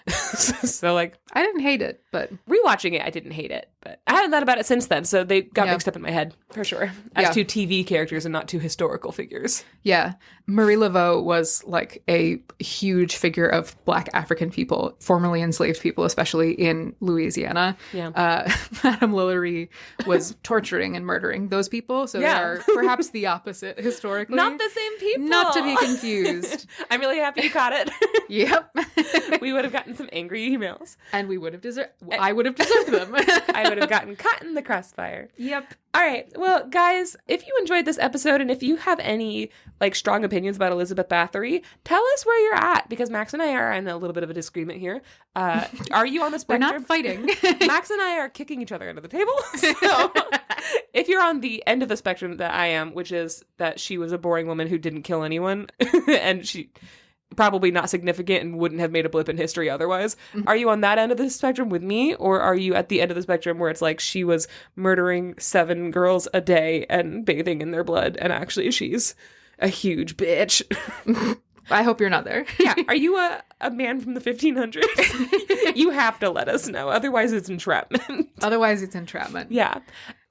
So, like... I didn't hate it, but... Rewatching it, I didn't hate it, but I haven't thought about it since then, so they got mixed up in my head, for sure. As two TV characters and not two historical figures. Yeah. Marie Laveau was, like, a huge figure of Black African people, formerly enslaved people, especially in Louisiana. Yeah. Madame Lalaurie was torturing and murdering those people, so they are perhaps the opposite historically. Not the same people! Not to be confused. I'm really happy you caught it. Yep. We would have gotten some angry emails. And we would have deserved... I would have deserved them. I would have gotten caught in the crossfire. Yep. All right. Well, guys, if you enjoyed this episode and if you have any like strong opinions about Elizabeth Bathory, tell us where you're at, because Max and I are in a little bit of a disagreement here. Are you on the spectrum? We're not fighting. Max and I are kicking each other under the table. So if you're on the end of the spectrum that I am, which is that she was a boring woman who didn't kill anyone and she... probably not significant and wouldn't have made a blip in history otherwise. Mm-hmm. Are you on that end of the spectrum with me? Or are you at the end of the spectrum where it's like she was murdering 7 girls a day and bathing in their blood and actually she's a huge bitch? I hope you're not there. Yeah. Are you a man from the 1500s? You have to let us know. Otherwise it's entrapment. Otherwise it's entrapment. Yeah.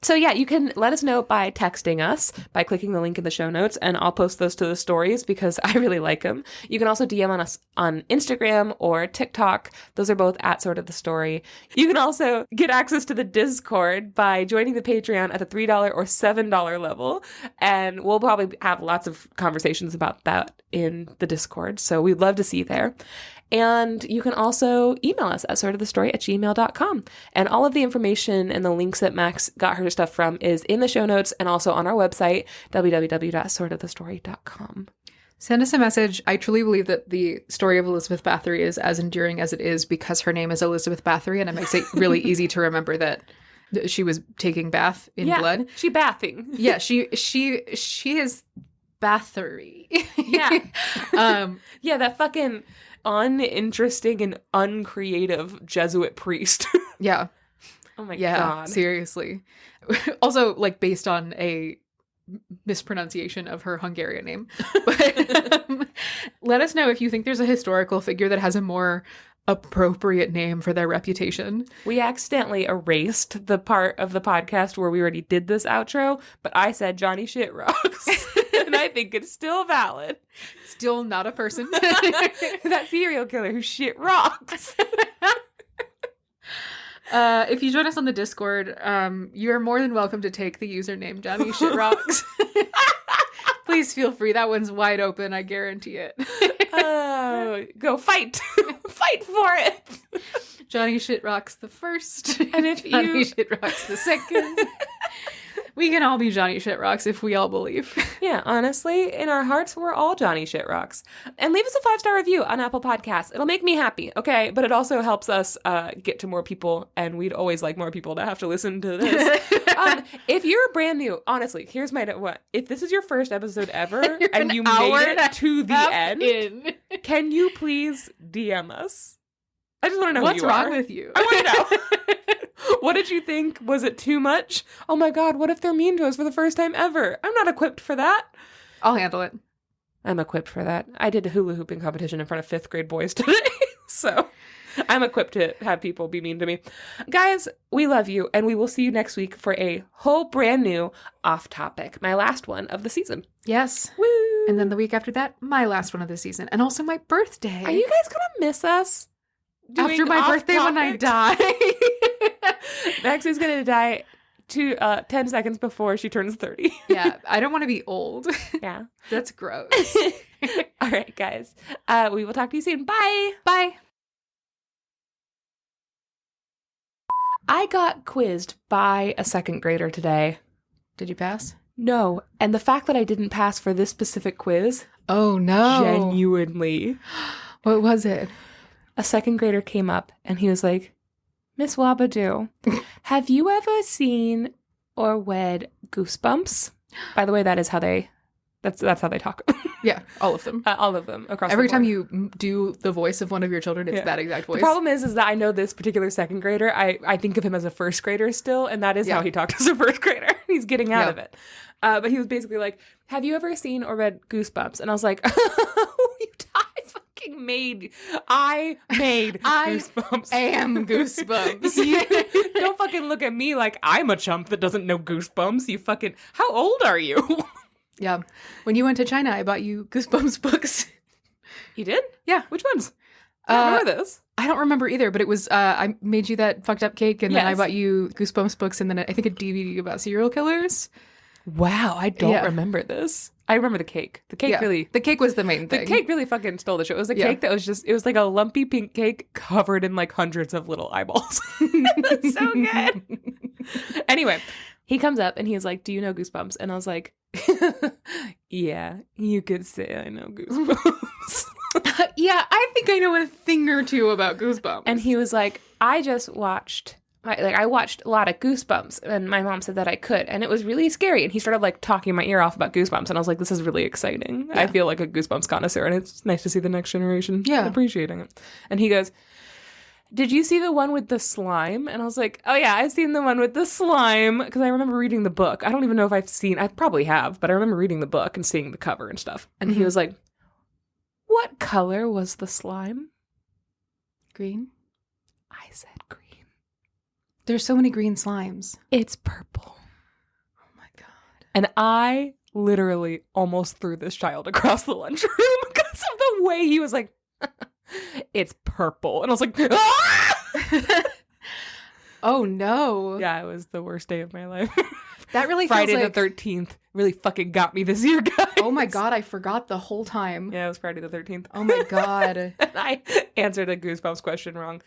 So yeah, you can let us know by texting us, by clicking the link in the show notes, and I'll post those to the stories because I really like them. You can also DM on us on Instagram or TikTok. Those are both at Sort of the Story. You can also get access to the Discord by joining the Patreon at the $3 or $7 level, and we'll probably have lots of conversations about that in the Discord, so we'd love to see you there. And you can also email us at sortofthestory@gmail.com. And all of the information and the links that Max got her stuff from is in the show notes and also on our website, www.sortofthestory.com. Send us a message. I truly believe that the story of Elizabeth Bathory is as enduring as it is because her name is Elizabeth Bathory, and it makes it really easy to remember that she was taking bath in blood. She bathing. Yeah, she is Báthory. Yeah. Yeah, that fucking uninteresting and uncreative Jesuit priest. Yeah. Oh my God. Seriously. Also, like, based on a mispronunciation of her Hungarian name. But let us know if you think there's a historical figure that has a more appropriate name for their reputation. We accidentally erased the part of the podcast where we already did this outro, but I said Johnny Shit Rocks. And I think it's still valid. Still not a person. That serial killer who shit rocks. If you join us on the Discord, you're more than welcome to take the username Johnny Shit Rocks. Please feel free. That one's wide open. I guarantee it. Go fight. Fight for it. Johnny Shit Rocks the first. And if Johnny Shit Rocks the second. We can all be Johnny Shit Rocks if we all believe. Yeah, honestly, in our hearts, we're all Johnny Shit Rocks. And leave us a 5-star review on Apple Podcasts. It'll make me happy, okay? But it also helps us get to more people, and we'd always like more people to have to listen to this. If you're brand new, honestly, here's my what. If this is your first episode ever, and you made it to the end, can you please DM us? I just want to know what's who you are. wrong with you. I want to know. What did you think? Was it too much? Oh my God, what if they're mean to us for the first time ever? I'm not equipped for that. I'll handle it. I'm equipped for that. I did a hula hooping competition in front of 5th grade boys today. So I'm equipped to have people be mean to me. Guys, we love you, and we will see you next week for a whole brand new off topic. My last one of the season. Yes. Woo! And then the week after that, my last one of the season. And also my birthday. Are you guys going to miss us? After my birthday when I die. Max is going to die 10 seconds before she turns 30. Yeah, I don't want to be old. Yeah. That's gross. All right, guys. We will talk to you soon. Bye. Bye. I got quizzed by a 2nd grader today. Did you pass? No. And the fact that I didn't pass for this specific quiz. Oh, no. Genuinely. What was it? A 2nd grader came up and he was like, Miss Wabadoo, have you ever seen or read Goosebumps? By the way, that is how that's how they talk. Yeah, all of them. All of them across Every the board. time you do the voice of one of your children, it's that exact voice. The problem is that I know this particular 2nd grader. I think of him as a 1st grader still, and that is how he talks as a 1st grader. He's getting out of it. But he was basically like, have you ever seen or read Goosebumps? And I was like, I made Goosebumps. I am Goosebumps. Don't fucking look at me like I'm a chump that doesn't know Goosebumps. You fucking, how old are you? Yeah. When you went to China, I bought you Goosebumps books. You did? Yeah. Which ones? I don't remember this. I don't remember either, but it was, I made you that fucked up cake, and then I bought you Goosebumps books, and then I think a DVD about serial killers. Wow, I don't remember this. I remember the cake. The cake really... The cake was the main thing. The cake really fucking stole the show. It was a cake that was just... It was like a lumpy pink cake covered in like hundreds of little eyeballs. That's so good. Anyway, he comes up and he's like, do you know Goosebumps? And I was like, yeah, you could say I know Goosebumps. Yeah, I think I know a thing or two about Goosebumps. And he was like, I watched a lot of Goosebumps, and my mom said that I could, and it was really scary. And he started like talking my ear off about Goosebumps, and I was like, this is really exciting. Yeah. I feel like a Goosebumps connoisseur, and it's nice to see the next generation appreciating it. And he goes, did you see the one with the slime? And I was like, oh yeah, I've seen the one with the slime, because I remember reading the book. I don't even know if I probably have, but I remember reading the book and seeing the cover and stuff. And he was like, what color was the slime? Green. I said green. There's so many green slimes. It's purple. And I literally almost threw this child across the lunchroom because of the way he was like, it's purple. And I was like, ah! Oh, no. Yeah, it was the worst day of my life. That really Friday feels like... the 13th really fucking got me this year, guys. Oh my God, I forgot the whole time. Yeah, it was Friday the 13th. Oh my God. And I answered a Goosebumps question wrong.